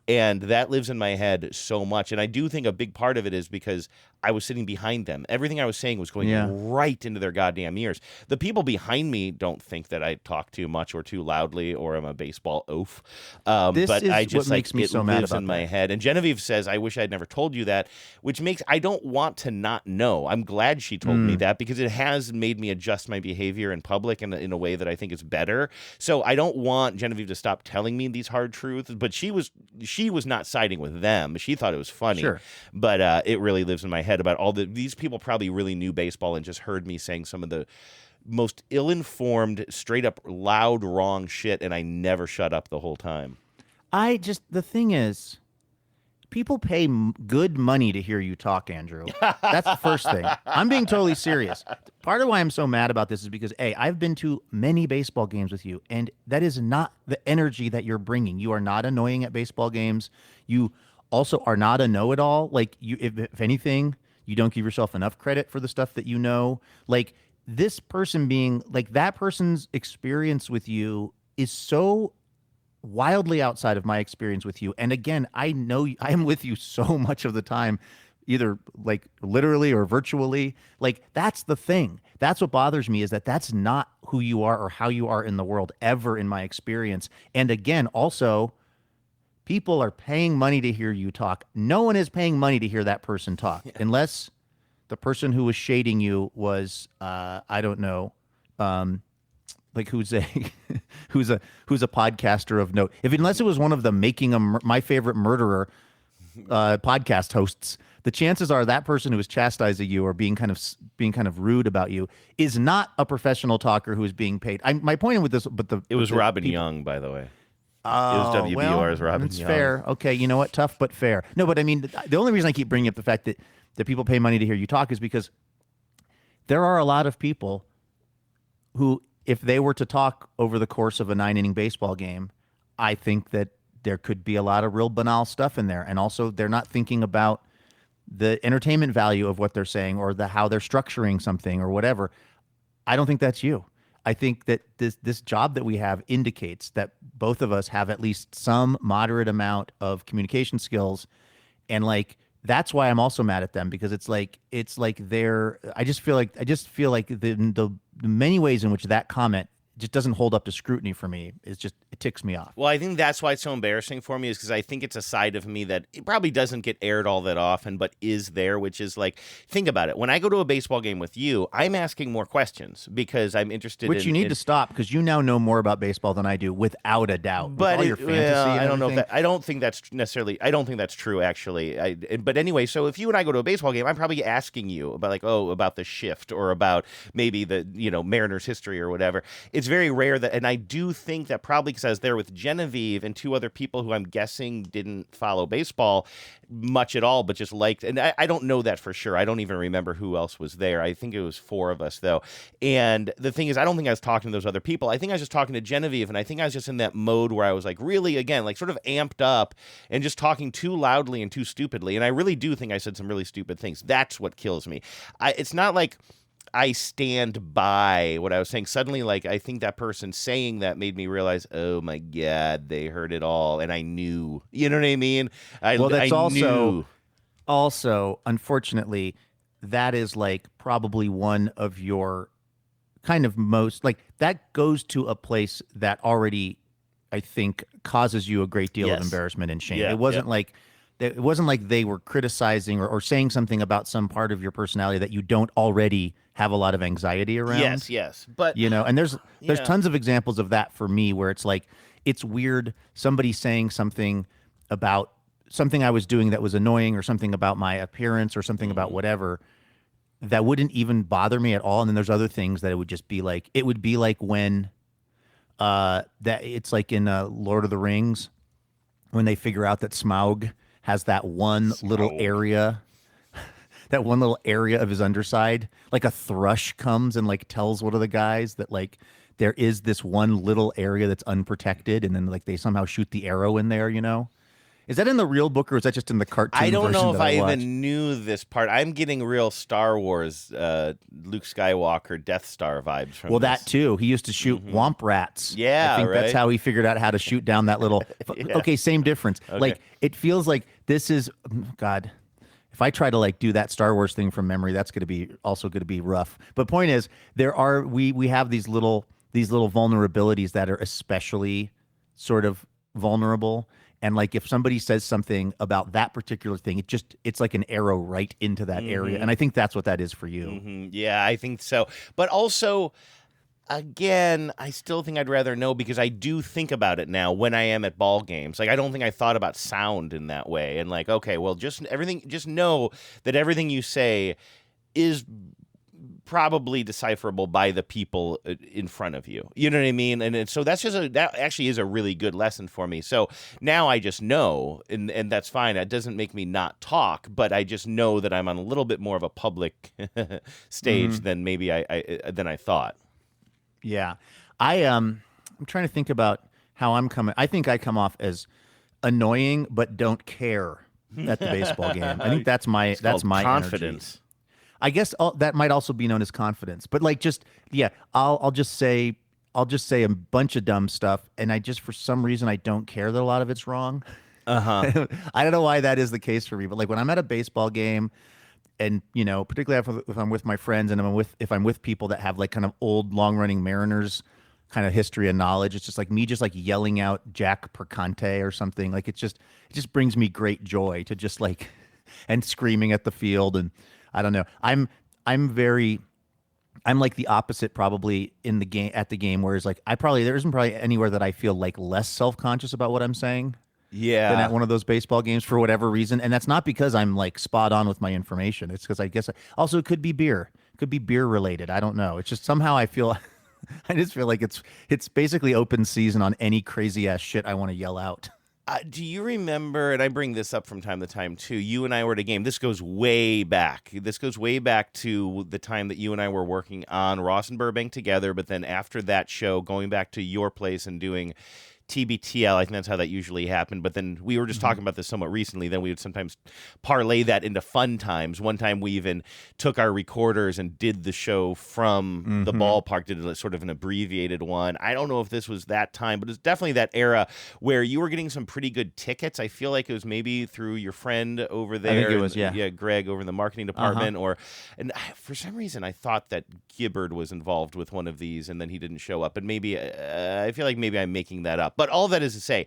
And that lives in my head so much. And I do think a big part of it is because I was sitting behind them. Everything I was saying was going right into their goddamn ears. The people behind me don't think that I talk too much or too loudly or am a baseball oaf. But I just what makes me so mad lives about in my that. head. And Genevieve says, I wish I'd never told you that, which makes I don't want to not know. I'm glad she told me that because it has made me adjust my behavior in public in a way that I think is better. So I don't want Genevieve to stop telling me these hard truths, but she was not siding with them. She thought it was funny. Sure. But it really lives in my head about these people probably really knew baseball and just heard me saying some of the most ill-informed, straight up loud, wrong shit, and I never shut up the whole time. The thing is, people pay good money to hear you talk, Andrew. That's the first thing. I'm being totally serious. Part of why I'm so mad about this is because, A, I've been to many baseball games with you, and that is not the energy that you're bringing. You are not annoying at baseball games. You also are not a know-it-all. Like, if anything, you don't give yourself enough credit for the stuff that you know. Like, this person being, like, that person's experience with you is so wildly outside of my experience with you. And again, I know I am with you so much of the time, either like literally or virtually. Like, that's the thing. That's what bothers me, is that that's not who you are or how you are in the world ever in my experience. And again, also, people are paying money to hear you talk. No one is paying money to hear that person talk, unless the person who was shading you was, I don't know, like who's a who's a podcaster of note. Unless it was one of the Making My Favorite Murderer podcast hosts, the chances are that person who is chastising you or being kind of rude about you is not a professional talker who is being paid. My point with this, it was Robin Young, by the way. Oh, it was WBR's Robin it's Young. Fair. Okay, you know what? Tough but fair. No, but I mean, the only reason I keep bringing up the fact that people pay money to hear you talk is because there are a lot of people who, if they were to talk over the course of a 9-inning baseball game, I think that there could be a lot of real banal stuff in there. And also, they're not thinking about the entertainment value of what they're saying or how they're structuring something or whatever. I don't think that's you. I think that this job that we have indicates that both of us have at least some moderate amount of communication skills, and like that's why I'm also mad at them, because it's like they're. I just feel like the many ways in which that comment just doesn't hold up to scrutiny for me. It ticks me off. Well, I think that's why it's so embarrassing for me, is because I think it's a side of me that it probably doesn't get aired all that often, but is there, which is like, think about it. When I go to a baseball game with you, I'm asking more questions because I'm interested Which you need to stop, because you now know more about baseball than I do, without a doubt. But all your fantasy and I don't know if everything. that. I don't think that's true, actually. But anyway, so if you and I go to a baseball game, I'm probably asking you about the shift or about maybe the Mariners history or whatever. It's very rare that, and I do think that probably because I was there with Genevieve and two other people who I'm guessing didn't follow baseball much at all, but just liked, and I don't know that for sure. I don't even remember who else was there. I think it was 4 of us though. And the thing is, I don't think I was talking to those other people. I think I was just talking to Genevieve, and I think I was just in that mode where I was like really, again, like sort of amped up and just talking too loudly and too stupidly. And I really do think I said some really stupid things. That's what kills me. It's not like I stand by what I was saying. Suddenly, like, I think that person saying that made me realize, oh my God, they heard it all. And I knew, you know what I mean? That's knew. Also, unfortunately, that is like probably one of your kind of most, like, that goes to a place that already, I think, causes you a great deal of embarrassment and shame. Yeah, it wasn't like they were criticizing or saying something about some part of your personality that you don't already have a lot of anxiety around. Yes. But and there's tons of examples of that for me, where it's like, it's weird somebody saying something about something I was doing that was annoying, or something about my appearance, or something about whatever, that wouldn't even bother me at all. And then there's other things that it would just be like, it would be like when that it's like in Lord of the Rings, when they figure out that Smaug has that one little area of his underside, like a thrush comes and like tells one of the guys that like there is this one little area that's unprotected, and then like they somehow shoot the arrow in there, Is that in the real book, or is that just in the cartoon I don't version know if that I watched? even knew this part. I'm getting real Star Wars, Luke Skywalker, Death Star vibes from Well, this. that too. He used to shoot womp rats. Yeah, I think that's right. how he figured out how to shoot down that little. Yeah. Okay, same difference. Okay. Like, it feels like this is God. If I try to like do that Star Wars thing from memory, that's going to be rough. But point is, we have these little vulnerabilities that are especially sort of vulnerable. And like, if somebody says something about that particular thing, it's like an arrow right into that area. And I think that's what that is for you. Mm-hmm. Yeah, I think so. But also, again, I still think I'd rather know, because I do think about it now when I am at ball games. Like, I don't think I thought about sound in that way. And like, okay, well, just know that everything you say is probably decipherable by the people in front of you. You know what I mean? And so that actually is a really good lesson for me. So now I just know, and that's fine. It doesn't make me not talk, but I just know that I'm on a little bit more of a public stage than maybe I thought. Yeah. I'm trying to think about how I'm coming. I think I come off as annoying but don't care at the baseball game. I think that's my confidence. Energy. I guess that might also be known as confidence. But like, I'll just say a bunch of dumb stuff, and I just, for some reason, I don't care that a lot of it's wrong. I don't know why that is the case for me, but like when I'm at a baseball game, and particularly if I'm with my friends, and if I'm with people that have like kind of old, long-running Mariners kind of history and knowledge, it's just like me just like yelling out Jack Percante or something. Like it just brings me great joy to just like and screaming at the field. And I don't know. I'm very I'm like the opposite probably in the game at the game, whereas like there isn't probably anywhere that I feel like less self-conscious about what I'm saying Yeah. than at one of those baseball games for whatever reason. And that's not because I'm like spot on with my information. It's because I guess also it could be beer. It could be beer related. I don't know. It's just somehow I feel I just feel like it's basically open season on any crazy ass shit I want to yell out. Do you remember, and I bring this up from time to time too, you and I were at a game. This goes way back. This goes way back to the time that you and I were working on Ross and Burbank together, but then after that show, going back to your place and doing TBTL, I think that's how that usually happened. But then we were just talking about this somewhat recently. Then we would sometimes parlay that into fun times. One time we even took our recorders and did the show from the ballpark, did a, sort of an abbreviated one. I don't know if this was that time, but it's definitely that era where you were getting some pretty good tickets. I feel like it was maybe through your friend over there. I think it was, yeah. Yeah, Greg over in the marketing department. And for some reason, I thought that Gibbard was involved with one of these, and then he didn't show up. And maybe I feel like maybe I'm making that up. But all that is to say,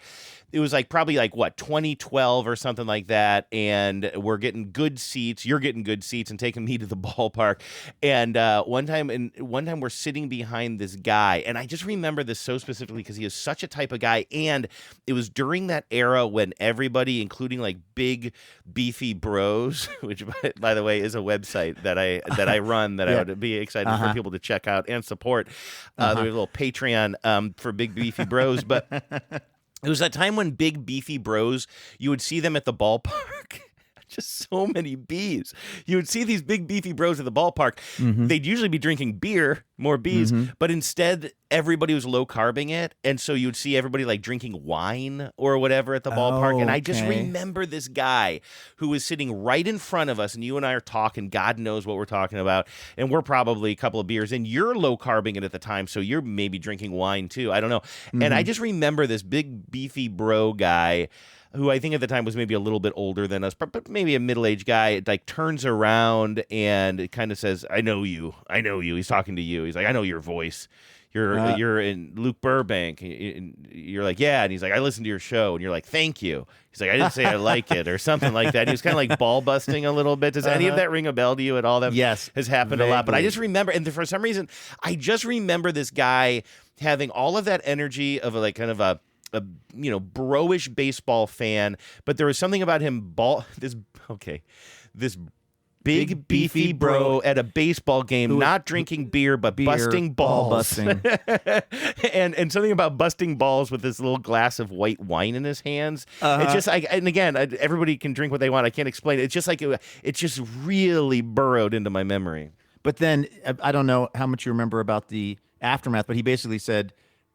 it was like probably like what 2012 or something like that, and we're getting good seats. You're getting good seats and taking me to the ballpark. And one time we're sitting behind this guy, and I just remember this so specifically because he is such a type of guy. And it was during that era when everybody, including like Big Beefy Bros, which by the way is a website that I run that I would be excited for people to check out and support. There's a little Patreon for Big Beefy Bros, but it was that time when Big Beefy Bros, you would see them at the ballpark. Just so many bees. You would see these Big Beefy Bros at the ballpark. They'd usually be drinking beer, more bees, but instead everybody was low carbing it. And so you would see everybody like drinking wine or whatever at the ballpark. And I just remember this guy who was sitting right in front of us, and you and I are talking, God knows what we're talking about. And we're probably a couple of beers, and you're low carbing it at the time. So you're maybe drinking wine too. I don't know. And I just remember this Big Beefy Bro guy, who I think at the time was maybe a little bit older than us, but maybe a middle-aged guy, like turns around and it kind of says, I know you. He's talking to you. He's like, I know your voice. You're in Luke Burbank. And you're like, yeah. And he's like, I listened to your show. And you're like, thank you. He's like, I didn't say I like it or something like that. He was kind of like ball busting a little bit. Does any of that ring a bell to you at all? That has happened a lot. But I just remember, and for some reason, I just remember this guy having all of that energy of like kind of a bro-ish baseball fan, but there was something about him this big beefy bro at a baseball game, not drinking beer but busting balls. and something about busting balls with this little glass of white wine in his hands. It's just and again, everybody can drink what they want. I can't explain it. It's just like it's just really burrowed into my memory. But then I don't know how much you remember about the aftermath, but he basically said,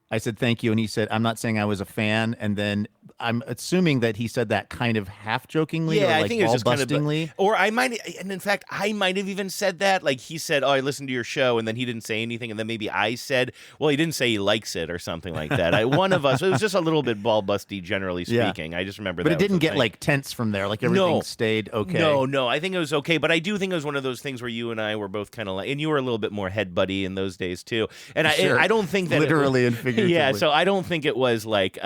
I said, thank you. And he said, I'm not saying I was a fan. And then I'm assuming that he said that kind of half jokingly or like I think it was just ball-bustingly. kind of, or I might, and in fact, I might have even said that. Like he said, oh, I listened to your show. And then he didn't say anything. And then maybe I said, well, he didn't say he likes it or something like that. One of us, it was just a little bit ball busty, generally speaking. I just remember but that. But it didn't get like tense from there. Like everything stayed okay. No, I think it was okay. But I do think it was one of those things where you and I were both kind of like, and you were a little bit more headbutty in those days too. And I don't think that literally and figuratively. Yeah, so I don't think it was like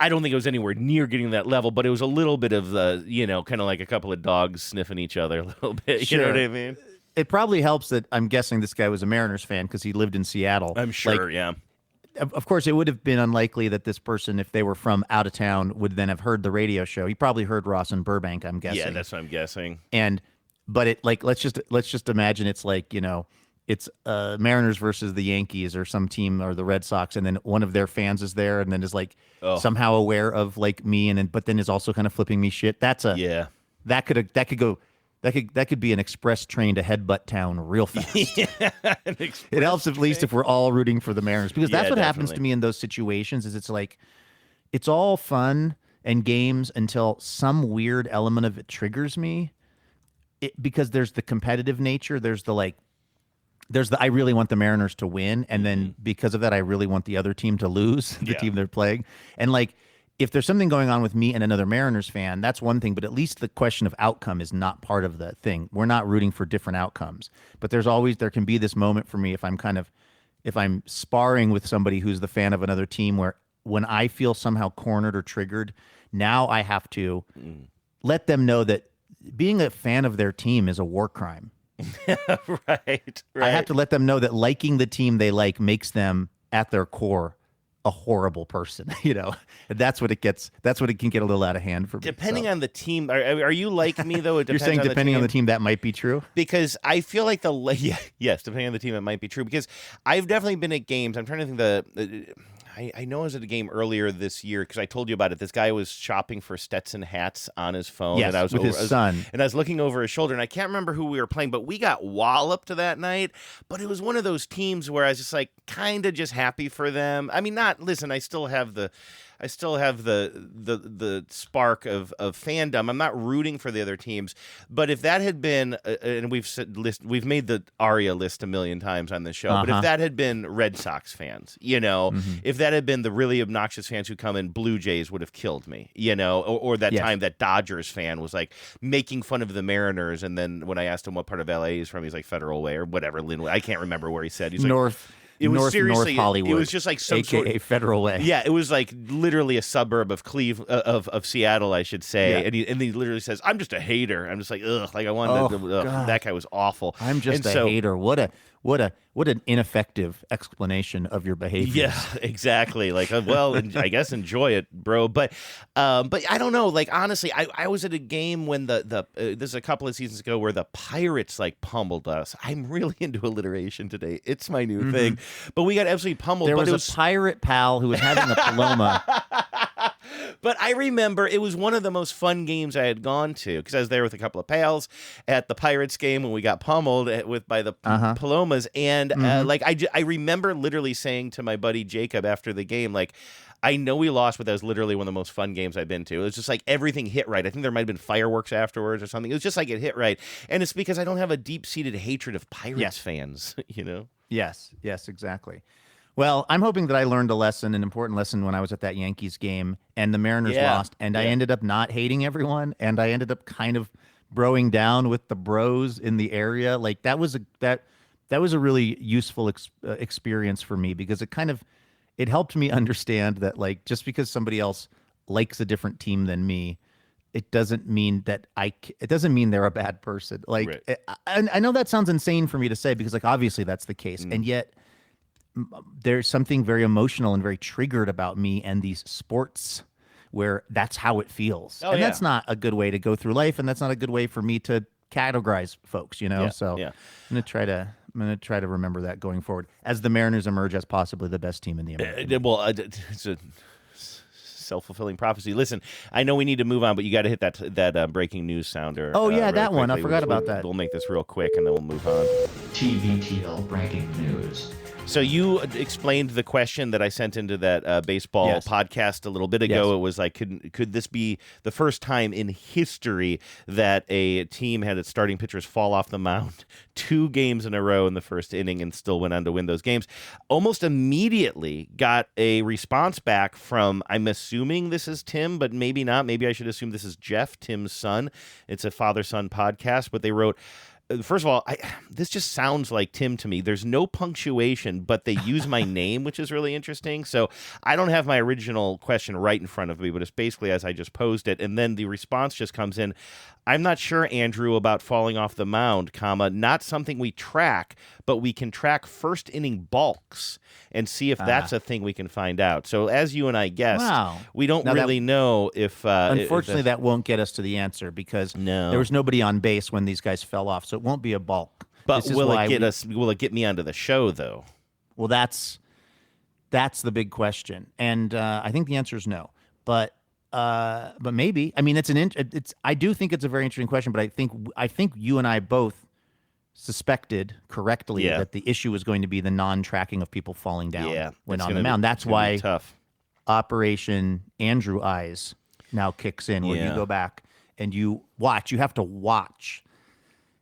I don't think it was anywhere near getting that level, but it was a little bit of the, kind of like a couple of dogs sniffing each other a little bit. Sure. You know what I mean? It probably helps that I'm guessing this guy was a Mariners fan because he lived in Seattle. I'm sure, yeah. Of course, it would have been unlikely that this person, if they were from out of town, would then have heard the radio show. He probably heard Ross and Burbank, I'm guessing. Yeah, that's what I'm guessing. But it like let's just imagine it's like, it's Mariners versus the Yankees or some team or the Red Sox, and then one of their fans is there and then is like somehow aware of like me but then is also kind of flipping me shit. That could be an express train to Headbutt Town real fast. It helps at least if we're all rooting for the Mariners, because that's what happens to me in those situations. Is it's like it's all fun and games until some weird element of it triggers me. Because there's the competitive nature, there's the I really want the Mariners to win, and then because of that, I really want the other team to lose, the team they're playing. And like, if there's something going on with me and another Mariners fan, that's one thing, but at least the question of outcome is not part of the thing. We're not rooting for different outcomes. But there can be this moment for me if I'm sparring with somebody who's the fan of another team, where when I feel somehow cornered or triggered, now I have to let them know that being a fan of their team is a war crime. Right. I have to let them know that liking the team they like makes them, at their core, a horrible person. And that's what it gets. That's what it can get a little out of hand for me. Depending on the team, are you like me though? It You're depends saying on depending on the team. team, that might be true? Because I feel like yes, depending on the team, it might be true. Because I've definitely been at games. I'm trying to think I know I was at a game earlier this year because I told you about it. This guy was shopping for Stetson hats on his phone. Yes, and I was with his son. And I was looking over his shoulder, and I can't remember who we were playing, but we got walloped that night. But it was one of those teams where I was just like kind of just happy for them. I mean, I still have the spark of fandom. I'm not rooting for the other teams, but if that had been, and we've made the Aria list a million times on this show, but if that had been Red Sox fans, if that had been the really obnoxious fans who come in, Blue Jays would have killed me, or that time that Dodgers fan was like making fun of the Mariners, and then when I asked him what part of LA he's from, he's like Federal Way or whatever, Linwood. I can't remember where he said. He's North. It was North seriously, Hollywood. it was just like some AKA Federal Way. Yeah, it was like literally a suburb of of Seattle, I should say. Yeah. And he literally says, "I'm just a hater." I'm just like, ugh, like I wanted that guy was awful. I'm just a hater. What an ineffective explanation of your behavior. Yeah, exactly. Like, well, I guess enjoy it, bro. But I don't know. Like, honestly, I was at a game when this is a couple of seasons ago where the Pirates like pummeled us. I'm really into alliteration today. It's my new thing. But we got absolutely pummeled. There was a pirate pal who was having a Paloma. But I remember it was one of the most fun games I had gone to because I was there with a couple of pals at the Pirates game when we got pummeled by the Palomas. And I remember literally saying to my buddy Jacob after the game, like, I know we lost, but that was literally one of the most fun games I've been to. It was just like everything hit right. I think there might have been fireworks afterwards or something. It was just like it hit right. And it's because I don't have a deep-seated hatred of Pirates fans, Yes, exactly. Well, I'm hoping that I learned an important lesson when I was at that Yankees game and the Mariners lost, and I ended up not hating everyone, and I ended up kind of broing down with the bros in the area. Like that was a really useful experience for me because it helped me understand that like just because somebody else likes a different team than me, it doesn't mean they're a bad person. Like I know that sounds insane for me to say because like obviously that's the case, and yet there's something very emotional and very triggered about me and these sports where that's how it feels. That's not a good way to go through life, and that's not a good way for me to categorize folks, So I'm gonna try to remember that going forward as the Mariners emerge as possibly the best team in the American. It's a self-fulfilling prophecy. Listen, I know we need to move on, but you got to hit that breaking news sounder. Oh yeah, really that one. quickly. I forgot about that. We'll make this real quick, and then we'll move on. TVTL breaking news. So you explained the question that I sent into that baseball podcast a little bit ago. Yes. It was like, could this be the first time in history that a team had its starting pitchers fall off the mound 2 games in a row in the first inning and still went on to win those games? Almost immediately got a response back from, I'm assuming this is Tim, but maybe not. Maybe I should assume this is Jeff, Tim's son. It's a father-son podcast, but they wrote, first of all, this just sounds like Tim to me. There's no punctuation, but they use my name, which is really interesting. So I don't have my original question right in front of me, but it's basically as I just posed it. And then the response just comes in. I'm not sure, Andrew, about falling off the mound, not something we track, but we can track first inning balks and see if that's a thing we can find out. So as you and I guessed, we don't really know if... unfortunately, that won't get us to the answer because there was nobody on base when these guys fell off, so it won't be a balk. But will it get me onto the show, though? Well, that's the big question. And I think the answer is no. But maybe. I mean, I do think it's a very interesting question, but I think you and I both suspected correctly that the issue was going to be the non-tracking of people falling down when on the mound. That's why Operation Andrew Eyes now kicks in, where you go back and you have to watch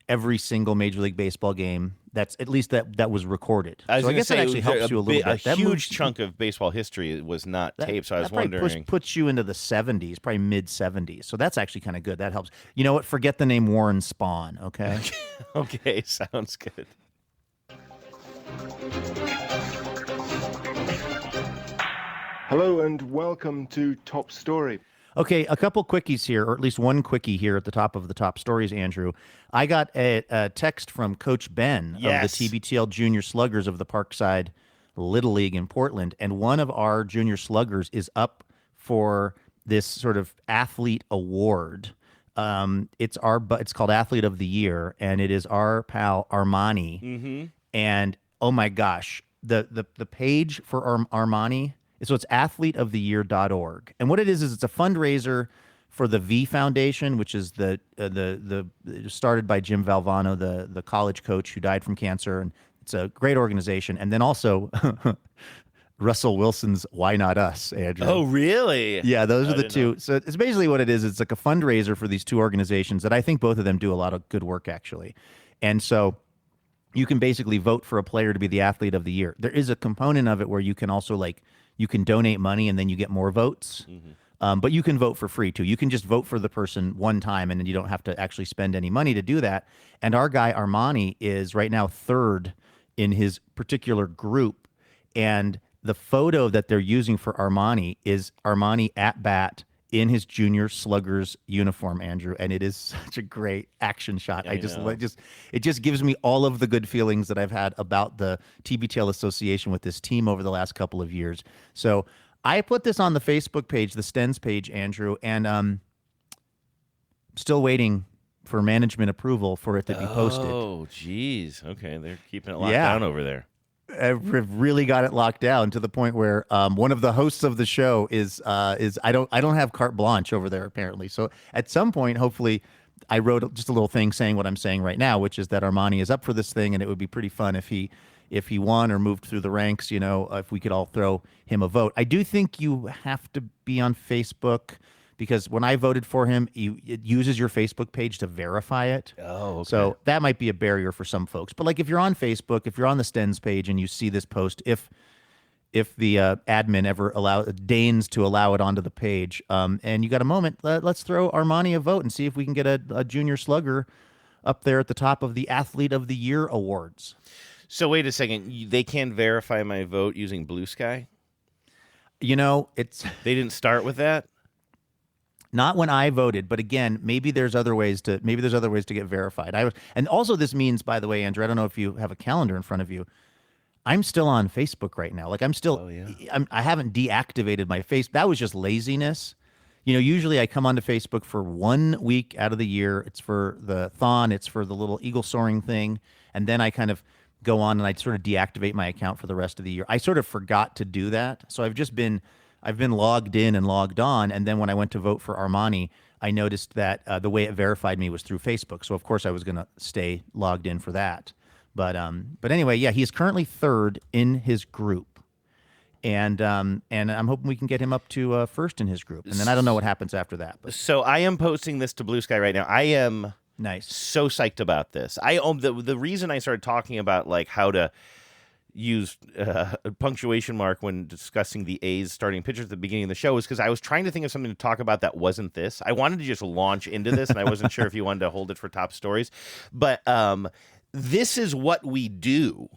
every single Major League Baseball game that's at least that was recorded. I guess that actually helps you a little bit. A huge chunk of baseball history was not taped, so I was wondering. Puts you into the 70s, probably mid-70s. So that's actually kind of good. That helps. You know what? Forget the name Warren Spahn, okay? Okay, sounds good. Hello and welcome to Top Story. Okay, a couple quickies here, or at least one quickie here at the top of the top stories, Andrew. I got a text from Coach Ben Yes. of the TBTL Junior Sluggers of the Parkside Little League in Portland, and one of our junior sluggers is up for this sort of athlete award. It's called Athlete of the Year, and it is our pal Armani. Mm-hmm. And oh my gosh, the page for Armani. So it's athleteoftheyear.org. And what it is it's a fundraiser for the V Foundation, which is the started by Jim Valvano, the college coach who died from cancer. And it's a great organization. And then also Russell Wilson's Why Not Us, Andrew. Oh, really? Yeah, those are the two. know. So it's basically what it is. It's like a fundraiser for these two organizations that I think both of them do a lot of good work, actually. And so you can basically vote for a player to be the athlete of the year. There is a component of it where you can also you can donate money and then you get more votes. Mm-hmm. But you can vote for free too. You can just vote for the person one time and then you don't have to actually spend any money to do that. And our guy Armani is right now third in his particular group. And the photo that they're using for Armani is Armani at bat in his junior sluggers uniform, Andrew, and it is such a great action shot. I know. It just gives me all of the good feelings that I've had about the TBTL association with this team over the last couple of years. So I put this on the Facebook page, the Stens page, Andrew, and still waiting for management approval for it to be posted. Oh, geez. Okay, they're keeping it locked down over there. I've really got it locked down to the point where one of the hosts of the show is I don't have carte blanche over there apparently. So at some point, hopefully, I wrote just a little thing saying what I'm saying right now, which is that Armani is up for this thing, and it would be pretty fun if he won or moved through the ranks. You know, if we could all throw him a vote. I do think you have to be on Facebook, because when I voted for him, it uses your Facebook page to verify it. Oh, okay. So that might be a barrier for some folks. But like if you're on Facebook, if you're on the Stens page and you see this post, if the admin ever deigns to allow it onto the page, and you got a moment, let's throw Armani a vote and see if we can get a junior slugger up there at the top of the Athlete of the Year awards. So wait a second. They can verify my vote using Blue Sky? You know, they didn't start with that? Not when I voted, but again, maybe there's other ways to get verified. And also this means, by the way, Andrew, I don't know if you have a calendar in front of you. I'm still on Facebook right now. Like I'm still, I haven't deactivated my face. That was just laziness. You know, usually I come onto Facebook for 1 week out of the year. It's for the thon, it's for the little eagle soaring thing, and then I kind of go on and I sort of deactivate my account for the rest of the year. I sort of forgot to do that, so I've been logged in and logged on, and then when I went to vote for Armani, I noticed that the way it verified me was through Facebook. So of course I was going to stay logged in for that. But anyway, yeah, he's currently third in his group, and I'm hoping we can get him up to first in his group, and then I don't know what happens after that. But. So I am posting this to Blue Sky right now. I am nice, so psyched about this. The reason I started talking about like how to use a punctuation mark when discussing the A's starting pitchers at the beginning of the show is because I was trying to think of something to talk about that wasn't this. I wanted to just launch into this, and I wasn't sure if you wanted to hold it for top stories. But this is what we do.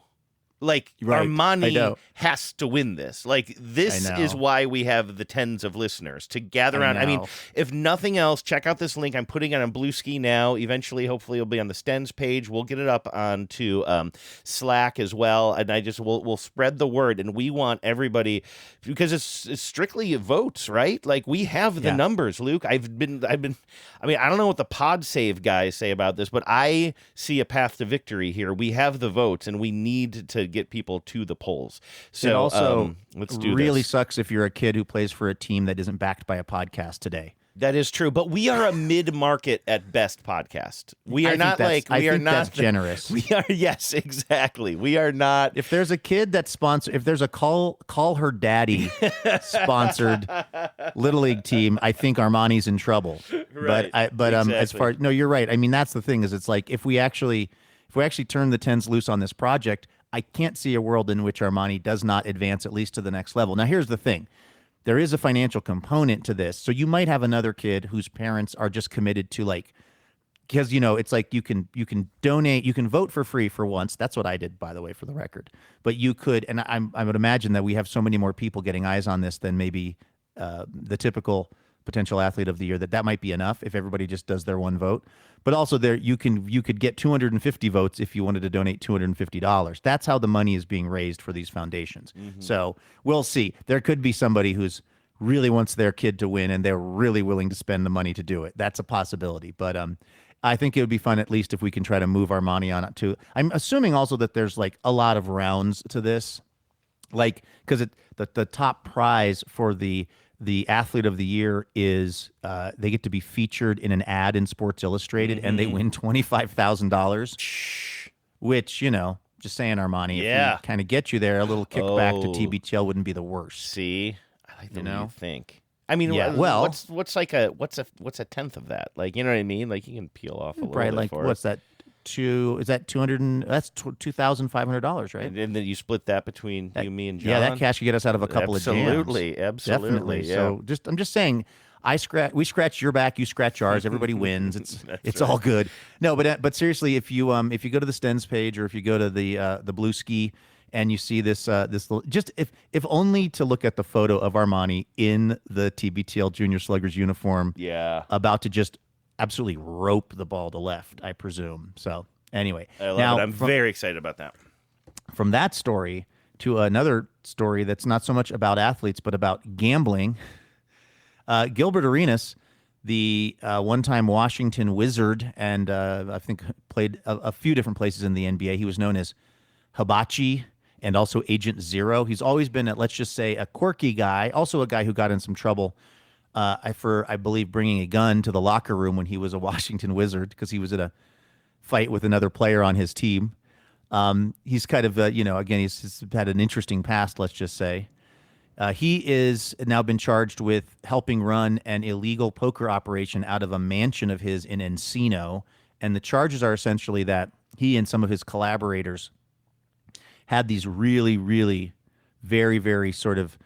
Like, right. Armani has to win this. Like, this is why we have the tens of listeners to gather around. I mean, if nothing else, check out this link. I'm putting it on Blue Ski now. Eventually, hopefully, it'll be on the Stens page. We'll get it up onto Slack as well. And we'll spread the word. And we want everybody, because it's strictly votes, right? Like, we have the numbers, Luke. I mean, I don't know what the pod save guys say about this, but I see a path to victory here. We have the votes, and we need to get people to the polls. So it also let's do really this. sucks if you're a kid who plays for a team that isn't backed by a podcast today. That is true, but we are a mid-market at best podcast. We are not like we are not that's generous. We are yes, exactly. We are not. If there's a kid that's sponsored, if there's a call her daddy sponsored Little League team, I think Armani's in trouble. Right. But exactly. as far no, you're right. I mean, that's the thing is it's like if we actually turn the tens loose on this project, I can't see a world in which Armani does not advance at least to the next level. Now, here's the thing. There is a financial component to this. So you might have another kid whose parents are just committed to like, because, you know, it's like you can donate, you can vote for free for once. That's what I did, by the way, for the record. But you could, and I would imagine that we have so many more people getting eyes on this than maybe the typical potential athlete of the year, that might be enough if everybody just does their one vote. But also there you could get 250 votes if you wanted to donate $250. That's how the money is being raised for these foundations. So we'll see. There could be somebody who's really wants their kid to win and they're really willing to spend the money to do it. That's a possibility. But I think it would be fun at least if we can try to move our money on it too. I'm assuming also that there's like a lot of rounds to this, like because the top prize for the athlete of the year is they get to be featured in an ad in Sports Illustrated and they win $25,000, which, just saying, Armani, if we kind of get you there, a little kickback to TBTL wouldn't be the worst. See, I like the way you think. I mean, well, what's a tenth of that? Like, you know what I mean? Like, you can peel off a little bit like for what's that? Is that that's $2,500, right? And then you split that between you, me, and John. Yeah, that cash could get us out of a couple of jams. Absolutely. Definitely. Yeah. So I'm just saying, we scratch your back, you scratch ours. Everybody wins. It's all good. No, but seriously, if you go to the Stens page or if you go to the Blue Ski and you see this little, just if only to look at the photo of Armani in the TBTL Junior Sluggers uniform, about to just absolutely rope the ball to left, I presume. So anyway, I love it. I'm very excited about that. From that story to another story that's not so much about athletes but about gambling. Gilbert Arenas, the one-time Washington Wizard, and I think played a few different places in the NBA. He was known as Hibachi and also Agent Zero. He's always been, let's just say, a quirky guy, also a guy who got in some trouble I believe, bringing a gun to the locker room when he was a Washington Wizard because he was in a fight with another player on his team. He's kind of, again, he's had an interesting past, let's just say. He is now been charged with helping run an illegal poker operation out of a mansion of his in Encino. And the charges are essentially that he and some of his collaborators had these really, really very, very sort of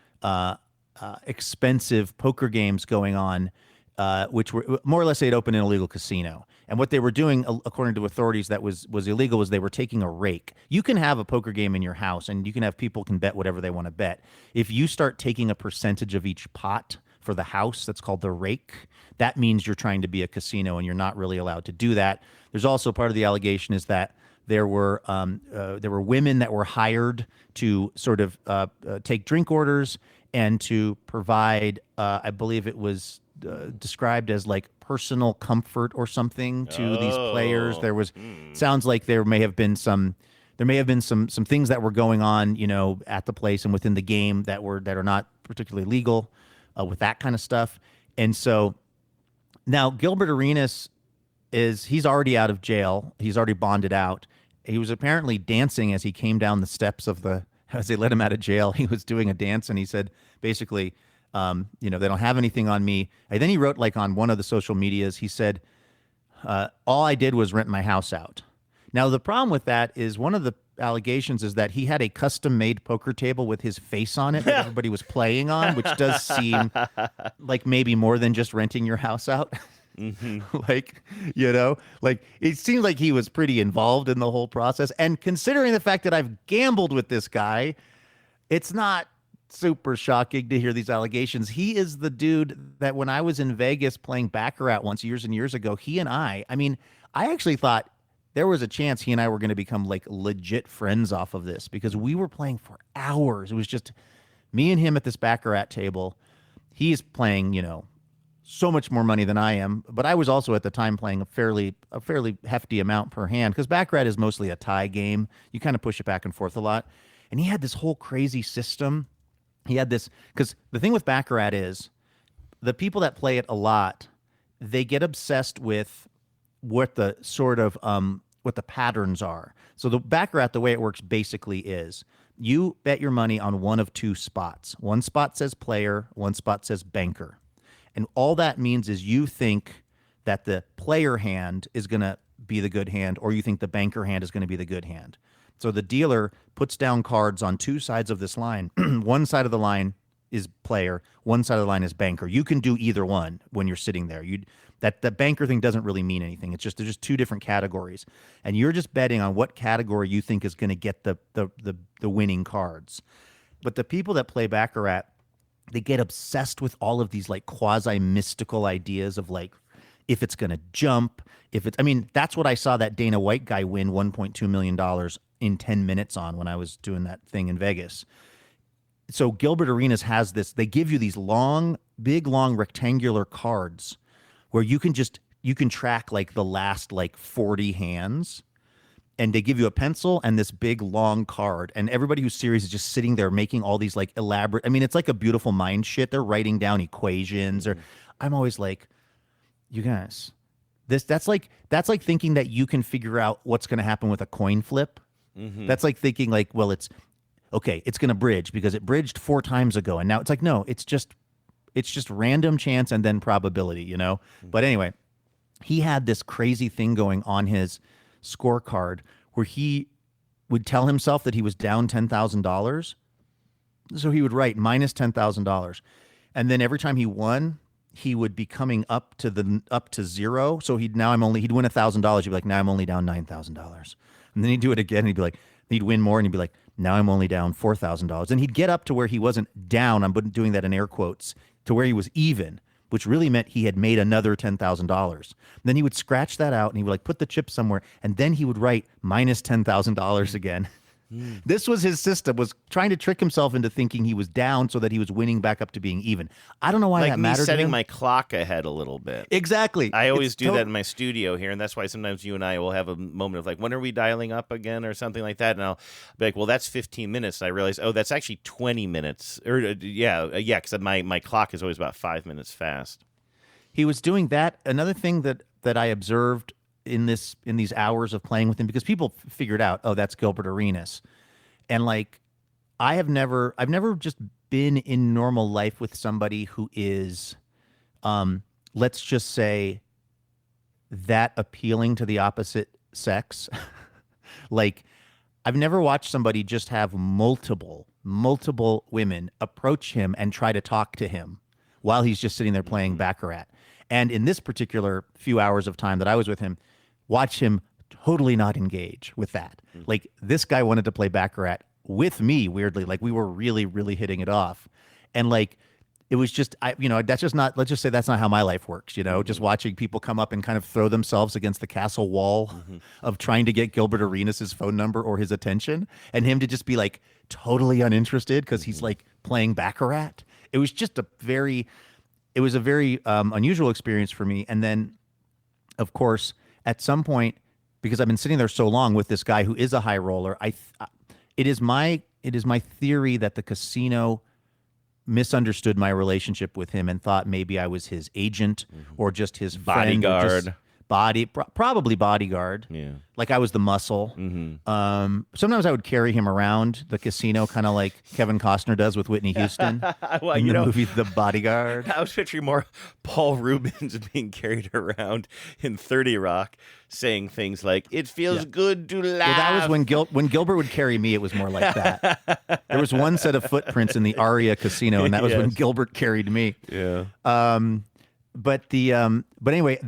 expensive poker games going on, which were more or less they'd opened an illegal casino. And what they were doing, according to authorities, that was illegal was they were taking a rake. You can have a poker game in your house, and you can have people can bet whatever they want to bet. If you start taking a percentage of each pot for the house, that's called the rake. That means you're trying to be a casino, and you're not really allowed to do that. There's also part of the allegation is that there were women that were hired to sort of take drink orders and to provide, I believe it was described as like personal comfort or something to these players. There was sounds like there may have been some things that were going on, at the place and within the game that are not particularly legal with that kind of stuff. And so now Gilbert Arenas he's already out of jail. He's already bonded out. He was apparently dancing as he came down the steps as they let him out of jail. He was doing a dance and he said, basically, they don't have anything on me. And then he wrote like on one of the social medias, he said, all I did was rent my house out. Now, the problem with that is one of the allegations is that he had a custom made poker table with his face on it that everybody was playing on, which does seem like maybe more than just renting your house out. Mm-hmm. It seems like he was pretty involved in the whole process. And considering the fact that I've gambled with this guy, it's not super shocking to hear these allegations. He is the dude that when I was in Vegas playing Baccarat once years and years ago, I actually thought there was a chance he and I were going to become like legit friends off of this because we were playing for hours. It was just me and him at this Baccarat table. He's playing, so much more money than I am, but I was also at the time playing a fairly hefty amount per hand because Baccarat is mostly a tie game. You kind of push it back and forth a lot. And he had this whole crazy system. He had this, because the thing with Baccarat is the people that play it a lot, they get obsessed with what the sort of, what the patterns are. So the Baccarat, the way it works basically is you bet your money on one of two spots. One spot says player, one spot says banker. And all that means is you think that the player hand is going to be the good hand, or you think the banker hand is going to be the good hand. So the dealer puts down cards on two sides of this line. One side of the line is player, one side of the line is banker. You can do either one when you're sitting there. That banker thing doesn't really mean anything. They're just two different categories. And you're just betting on what category you think is going to get the winning cards. But the people that play Baccarat, they get obsessed with all of these like quasi mystical ideas of like if it's going to jump, if it's, I mean, that's what I saw that Dana White guy win $1.2 million in 10 minutes on when I was doing that thing in Vegas. So Gilbert Arenas has this, they give you these long, big, long rectangular cards where you can track like the last like 40 hands, and they give you a pencil and this big long card, and everybody who's serious is just sitting there making all these like elaborate, I mean, it's like a beautiful mind shit. They're writing down equations, or I'm always like, you guys, that's like thinking that you can figure out what's going to happen with a coin flip. That's like thinking like, well, it's okay, it's going to bridge because it bridged 4 times ago, and now it's like, no, it's just random chance and then probability, you know? But anyway, he had this crazy thing going on his scorecard where he would tell himself that he was down $10,000. So he would write minus $10,000. And then every time he won, he would be coming up to zero. So he'd win $1,000. He'd be like, now I'm only down $9,000. And then he'd do it again. And he'd be like, he'd win more, and he'd be like, now I'm only down $4,000. And he'd get up to where he wasn't down, I'm doing that in air quotes, to where he was even, which really meant he had made another $10,000. Then he would scratch that out, and he would like put the chip somewhere, and then he would write minus $10,000 again. This was his system, was trying to trick himself into thinking he was down so that he was winning back up to being even. I don't know why that mattered. Like me setting to him. my clock ahead a little bit. Exactly. I always do that in my studio here, and that's why sometimes you and I will have a moment of like, when are we dialing up again or something like that? And I'll be like, well, that's 15 minutes. And I realize, oh, that's actually 20 minutes. Or because my clock is always about 5 minutes fast. He was doing that. Another thing that I observed in these hours of playing with him, because people figured out, oh, that's Gilbert Arenas. And like, I've never just been in normal life with somebody who is, let's just say, that appealing to the opposite sex. Like, I've never watched somebody just have multiple women approach him and try to talk to him while he's just sitting there playing Baccarat. And in this particular few hours of time that I was with him, watch him totally not engage with that. Like, this guy wanted to play Baccarat with me, weirdly. Like, we were really, really hitting it off. And like, it was just, that's just not, let's just say that's not how my life works, just watching people come up and kind of throw themselves against the castle wall of trying to get Gilbert Arenas' phone number or his attention, and him to just be like totally uninterested because he's like playing Baccarat. It was just a very unusual experience for me. And then, of course, at some point, because I've been sitting there so long with this guy who is a high roller, it is my theory that the casino misunderstood my relationship with him and thought maybe I was his agent or just his bodyguard. Probably bodyguard. Yeah. Like I was the muscle. Sometimes I would carry him around the casino, kind of like Kevin Costner does with Whitney Houston in the movie The Bodyguard. I was picturing more Paul Rubens being carried around in 30 Rock, saying things like, it feels good to laugh. Well, that was when Gilbert would carry me, it was more like that. There was one set of footprints in the Aria Casino, and that was when Gilbert carried me. Yeah. But anyway,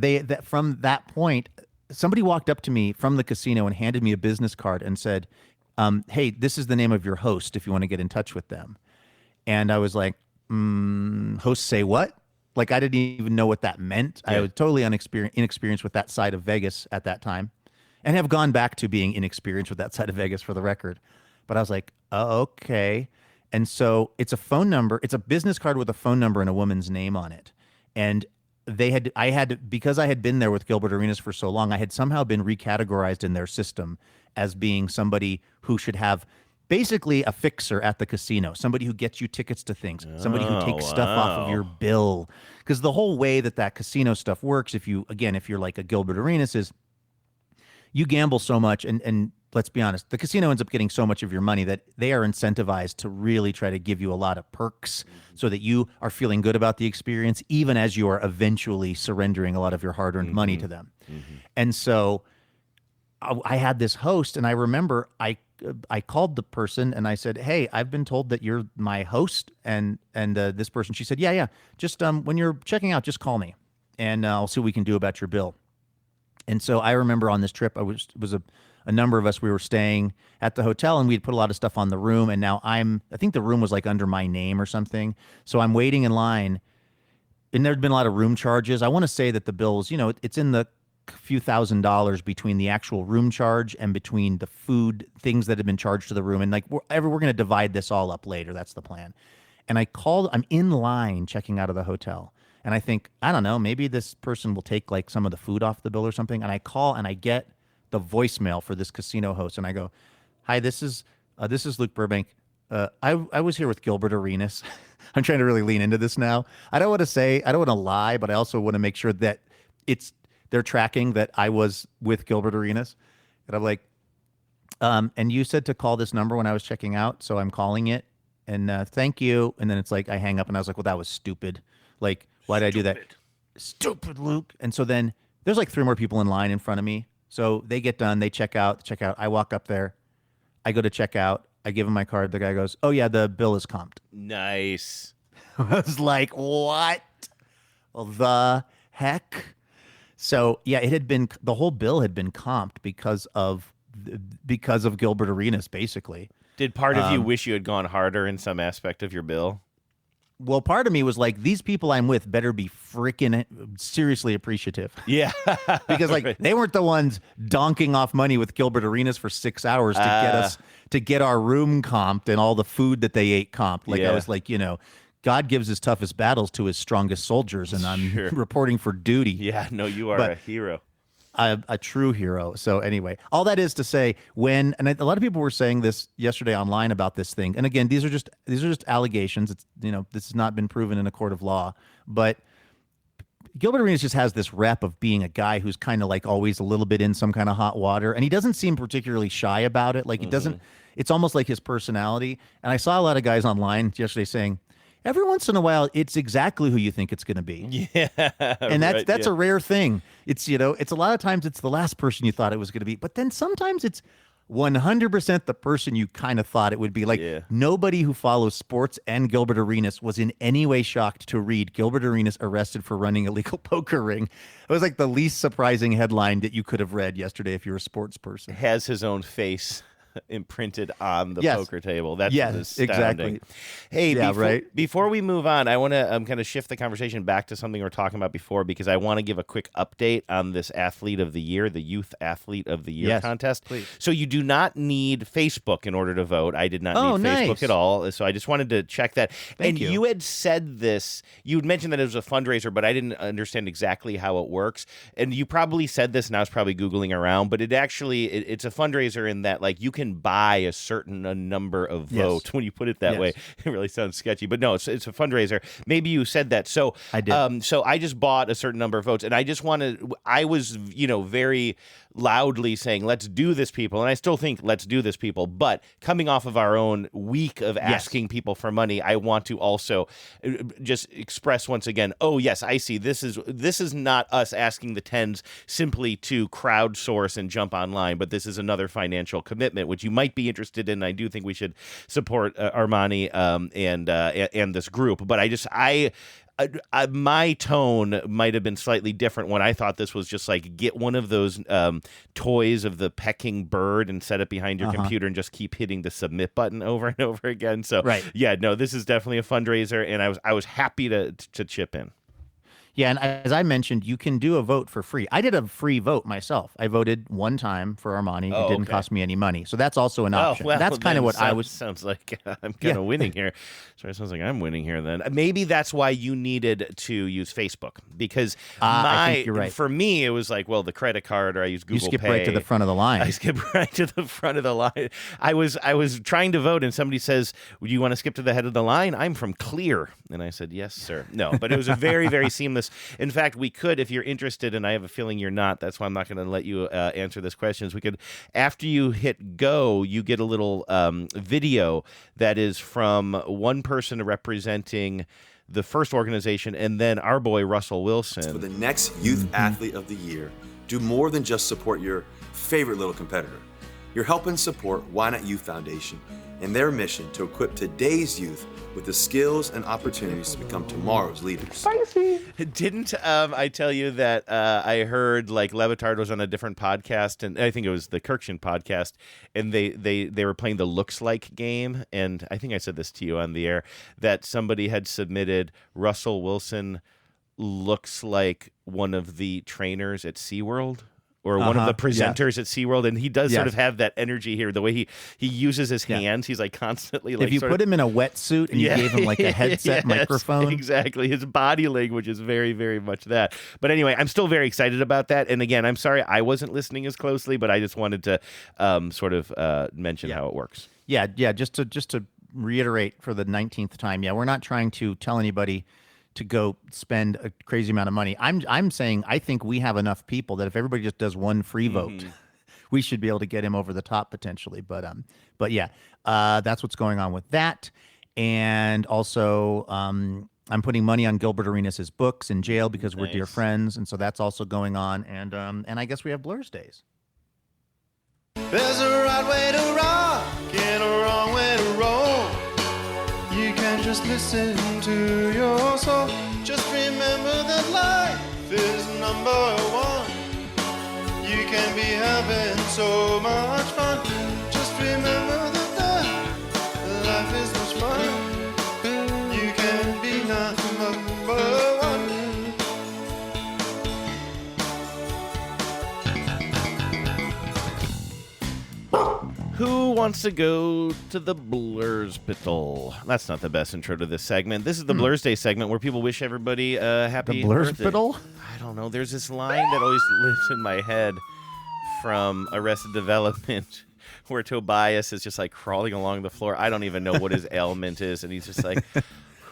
from that point, somebody walked up to me from the casino and handed me a business card and said, hey, this is the name of your host if you want to get in touch with them. And I was like, host say what? Like, I didn't even know what that meant. I was totally inexperienced with that side of Vegas at that time, and have gone back to being inexperienced with that side of Vegas, for the record. But I was like, oh, okay. And so it's a phone number. It's a business card with a phone number and a woman's name on it. And because I had been there with Gilbert Arenas for so long, I had somehow been recategorized in their system as being somebody who should have basically a fixer at the casino, somebody who gets you tickets to things, somebody who takes stuff off of your bill. Because the whole way that casino stuff works, if you're like a Gilbert Arenas, is you gamble so much, and let's be honest, the casino ends up getting so much of your money that they are incentivized to really try to give you a lot of perks so that you are feeling good about the experience, even as you are eventually surrendering a lot of your hard-earned money to them. And so I had this host, and I remember I called the person and I said, hey, I've been told that you're my host, and this person, she said, yeah, just when you're checking out, just call me, and I'll see what we can do about your bill. And so I remember on this trip, it was a a number of us, we were staying at the hotel and we'd put a lot of stuff on the room. And now I think the room was like under my name or something. So I'm waiting in line and there'd been a lot of room charges. I want to say that the bill was, it's in the few $1,000s between the actual room charge and between the food things that had been charged to the room. And like, we're going to divide this all up later. That's the plan. And I'm in line checking out of the hotel. And I think, I don't know, maybe this person will take like some of the food off the bill or something. And I call and I get the voicemail for this casino host. And I go, hi, this is Luke Burbank. I was here with Gilbert Arenas. I'm trying to really lean into this now. I don't want to lie, but I also want to make sure that they're tracking that I was with Gilbert Arenas. And I'm like, and you said to call this number when I was checking out. So I'm calling it and thank you. And then it's like, I hang up and I was like, well, that was stupid. Like, why did I do that? Stupid, Luke. And so then there's like 3 more people in line in front of me. So they get done. They check out. I walk up there. I go to check out. I give him my card. The guy goes, oh, yeah, the bill is comped. Nice. I was like, what the heck? So, yeah, the whole bill had been comped because of Gilbert Arenas, basically. Did part of you wish you had gone harder in some aspect of your bill? Well, part of me was like, these people I'm with better be freaking seriously appreciative. Yeah. Because like they weren't the ones donking off money with Gilbert Arenas for 6 hours to get our room comped and all the food that they ate comped. Like I was like, God gives his toughest battles to his strongest soldiers, and I'm reporting for duty. Yeah, no, you are a hero. A true hero. So anyway, all that is to say, and a lot of people were saying this yesterday online about this thing. And again, these are just allegations. It's this has not been proven in a court of law. But Gilbert Arenas just has this rep of being a guy who's kind of like always a little bit in some kind of hot water, and he doesn't seem particularly shy about it. Like he doesn't. It's almost like his personality. And I saw a lot of guys online yesterday saying, every once in a while, it's exactly who you think it's going to be. Yeah, and that's a rare thing. It's it's a lot of times it's the last person you thought it was going to be, but then sometimes it's 100% the person you kind of thought it would be. Like nobody who follows sports and Gilbert Arenas was in any way shocked to read Gilbert Arenas arrested for running a legal poker ring. It was like the least surprising headline that you could have read yesterday if you're a sports person. Has his own face imprinted on the poker table. That's astounding. Exactly. Hey, before we move on, I want to kind of shift the conversation back to something we were talking about before, because I want to give a quick update on this Athlete of the Year, the Youth Athlete of the Year contest. Please. So you do not need Facebook in order to vote. I did not need Facebook at all. So I just wanted to check that. Thank you. You had said this, you had mentioned that it was a fundraiser, but I didn't understand exactly how it works. And you probably said this, and I was probably Googling around, but it's a fundraiser in that like you can buy a certain number of votes. When you put it that way, it really sounds sketchy, but no, it's a fundraiser. Maybe you said that. So I did. So I just bought a certain number of votes, and I was very loudly saying, let's do this, people. And I still think let's do this, people. But coming off of our own week of asking people for money, I want to also just express once again, oh, yes, I see. This is not us asking the tens simply to crowdsource and jump online, but this is another financial commitment, which you might be interested in. I do think we should support Armani and this group. But my tone might have been slightly different when I thought this was just like get one of those toys of the pecking bird and set it behind your computer and just keep hitting the submit button over and over again. So this is definitely a fundraiser, and I was happy to chip in. Yeah, and as I mentioned, you can do a vote for free. I did a free vote myself. I voted one time for Armani. It didn't cost me any money. So that's also an option. Well, that's kind of what I was... Sounds like I'm kind of winning here. So it sounds like I'm winning here then. Maybe that's why you needed to use Facebook. Because I think you're right. For me, it was like, well, the credit card, or I use Google Pay. You skip right to the front of the line. I skip right to the front of the line. I was trying to vote, and somebody says, "Would you want to skip to the head of the line? I'm from Clear." And I said, "Yes, sir." No, but it was a very, very seamless. In fact, we could, if you're interested, and I have a feeling you're not, that's why I'm not going to let you answer this question. We could, after you hit go, you get a little video that is from one person representing the first organization, and then our boy Russell Wilson. For the next Youth Athlete of the Year, do more than just support your favorite little competitor. You're helping support Why Not Youth Foundation and their mission to equip today's youth with the skills and opportunities to become tomorrow's leaders. Didn't I tell you that I heard like Levitard was on a different podcast, and I think it was the Kirkshin podcast, and they were playing the looks like game, and I think I said this to you on the air, that somebody had submitted Russell Wilson looks like one of the trainers at SeaWorld. Or one of the presenters at SeaWorld, and he does sort of have that energy here. The way he uses his hands, he's like constantly like. If you put him in a wetsuit and you gave him like a headset microphone, exactly, his body language is very, very much that. But anyway, I'm still very excited about that. And again, I'm sorry I wasn't listening as closely, but I just wanted to sort of mention how it works. Yeah. Just to reiterate for the 19th time, we're not trying to tell anybody to go spend a crazy amount of money. I'm saying I think we have enough people that if everybody just does one free vote, we should be able to get him over the top potentially. But yeah, that's what's going on with that. And also, I'm putting money on Gilbert Arenas' books in jail because we're dear friends, and so that's also going on. And I guess we have Blur's Days. There's a right way to rock and a wrong way to roll. You can just listen to your soul. Just remember that life is number one. You can be having so much fun. Just remember that life is much fun. You can be number one. Who wants to go to the Blurspital? That's not the best intro to this segment. This is the Blur's Day segment where people wish everybody a happy birthday. The Blurspital? I don't know. There's this line that always lives in my head from Arrested Development where Tobias is just like crawling along the floor. I don't even know what his ailment is. And he's just like,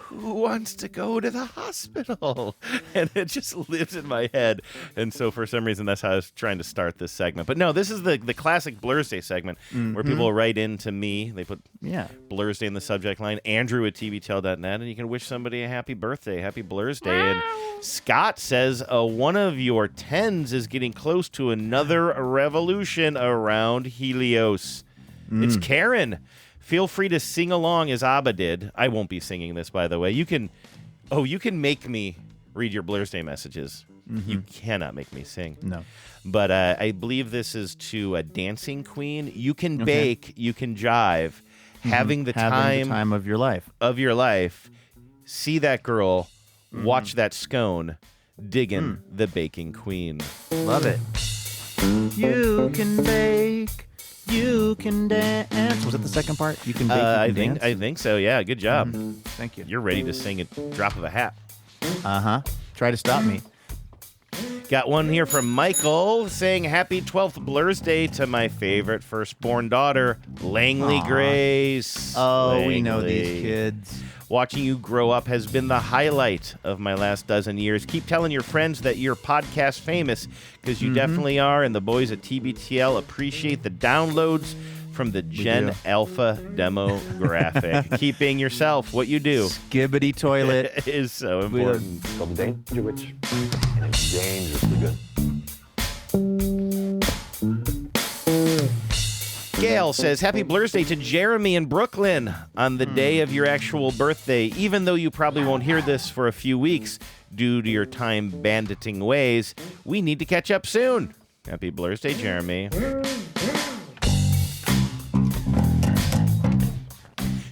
who wants to go to the hospital? And it just lives in my head. And so for some reason, that's how I was trying to start this segment. But no, this is the classic Blur's Day segment where people write in to me. They put Blur's Day in the subject line, Andrew at tvtell.net, and you can wish somebody a happy birthday, happy Blur's Day. And Scott says one of your 10s is getting close to another revolution around Helios. It's Karen. Feel free to sing along as Abba did. I won't be singing this, by the way. You can make me read your Blur's Day messages. You cannot make me sing. No. But I believe this is to a dancing queen. You can bake, you can jive, having the time of your life. See that girl, watch that scone, digging the baking queen. Love it. You can bake. You can dance. Was it the second part? You can bake, you can dance? I think so, yeah. Good job. Thank you. You're ready to sing at drop of a hat. Try to stop me. Got one here from Michael saying, happy 12th Blur's Day to my favorite firstborn daughter, Langley Grace. Oh, Langley. We know these kids. Watching you grow up has been the highlight of my last dozen years. Keep telling your friends that you're podcast famous, because you definitely are, and the boys at TBTL appreciate the downloads from the Gen Alpha demographic. Keep being yourself, what you do. Skibbity toilet. is so important. It's called Danger Witch, and it's dangerously good. Gail says, happy Blur's Day to Jeremy in Brooklyn on the day of your actual birthday. Even though you probably won't hear this for a few weeks due to your time banditing ways, we need to catch up soon. Happy Blur's Day, Jeremy.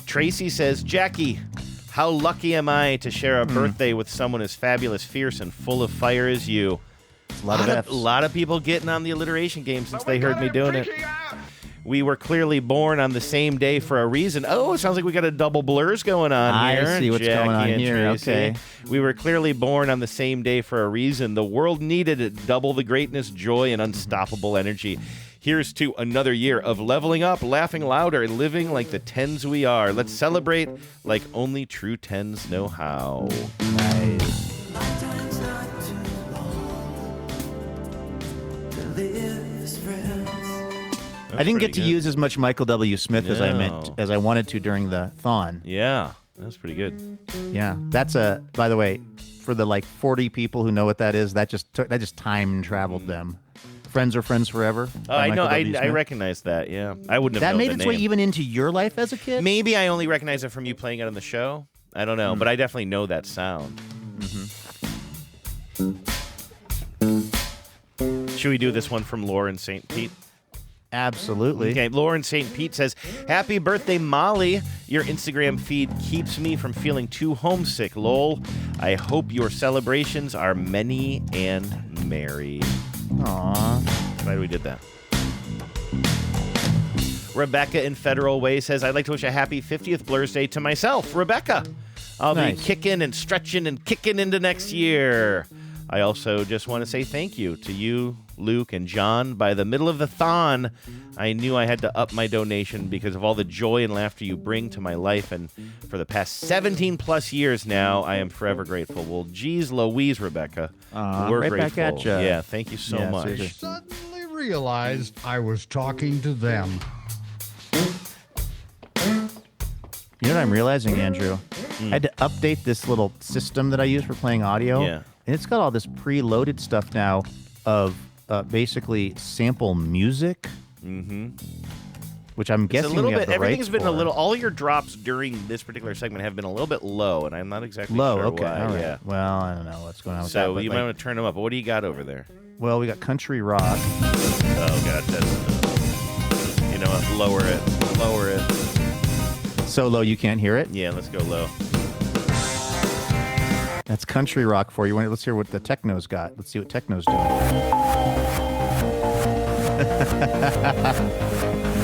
Tracy says, Jackie, how lucky am I to share a birthday with someone as fabulous, fierce, and full of fire as you. A lot of people getting on the alliteration game since they heard me doing it. We were clearly born on the same day for a reason. Oh, it sounds like we got a double Blurs going on here. I see what's Jackie going on and here. Tracy. Okay. We were clearly born on the same day for a reason. The world needed it. Double the greatness, joy, and unstoppable energy. Here's to another year of leveling up, laughing louder, and living like the 10s we are. Let's celebrate like only true 10s know how. Nice. I didn't get to use as much Michael W. Smith as I wanted to during the thon. Yeah, that's pretty good. Yeah, that's by the way, for the like 40 people who know what that is, that just time traveled them Friends Are Friends Forever. I know. I Smith. recognize that. Yeah, I wouldn't have That known made the its way name. even into your life as a kid. Maybe I only recognize it from you playing it on the show. I don't know, but I definitely know that sound. Should we do this one from Lauren St. Pete? Absolutely. Okay, Lauren St. Pete says, "Happy birthday, Molly. Your Instagram feed keeps me from feeling too homesick, lol. I hope your celebrations are many and merry." Aww. Glad we did that. Rebecca in Federal Way says, "I'd like to wish a happy 50th Blur's Day to myself, Rebecca. I'll be kicking and stretching and kicking into next year. I also just want to say thank you to you, Luke, and John. By the middle of the thon, I knew I had to up my donation because of all the joy and laughter you bring to my life. And for the past 17 plus years now, I am forever grateful." Well, geez Louise, Rebecca. We're right grateful. back at ya. Yeah, thank you so much. seriously. Suddenly realized I was talking to them. You know what I'm realizing, Andrew? I had to update this little system that I use for playing audio. Yeah. And it's got all this preloaded stuff now of basically sample music. Mm-hmm. Which I'm It's guessing a little we have bit. the Everything's rights been for. a little. All your drops during this particular segment have been a little bit low, and I'm not exactly low. sure Okay, why. all right. Yeah. Well, I don't know what's going on with that. So but you might want to turn them up. What do you got over there? Well, we got country rock. Oh God, that's. You know what? Lower it. Lower it. So low you can't hear it? Yeah, let's go low. That's country rock for you. Let's hear what the techno's got. Let's see what techno's doing.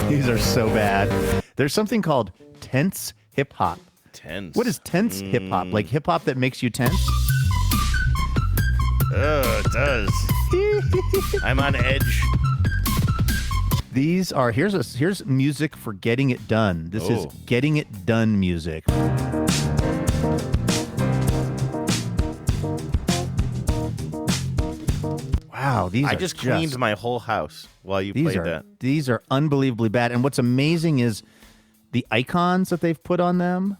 These are so bad. There's something called tense hip hop. Tense. What is tense hip hop? Like hip hop that makes you tense? Oh, it does. I'm on edge. These are here's music for getting it done. This is Oh. getting it done music. Wow, these I are just cleaned my whole house while you these played are that. these are unbelievably bad. And what's amazing is the icons that they've put on them.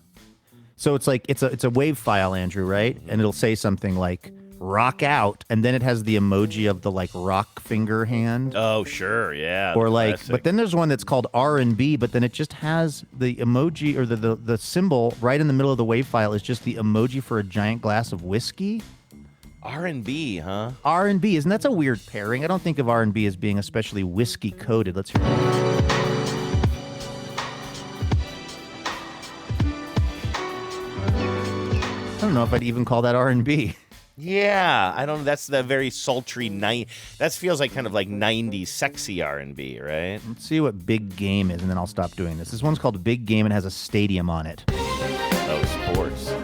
So it's like it's a wave file, Andrew, right? And it'll say something like rock out, and then it has the emoji of the like rock finger hand. Oh, sure, yeah. Or like, classic. but then there's one that's called R&B, but then it just has the emoji or the symbol right in the middle of the wave file is just the emoji for a giant glass of whiskey. R&B, huh? R&B, isn't that a weird pairing? I don't think of R&B as being especially whiskey coated. Let's hear it. I don't know if I'd even call that R&B. Yeah, I don't. That's the very sultry night. That feels like kind of like '90s sexy R&B, right? Let's see what Big Game is, and then I'll stop doing this. This one's called Big Game and has a stadium on it. Oh, sports.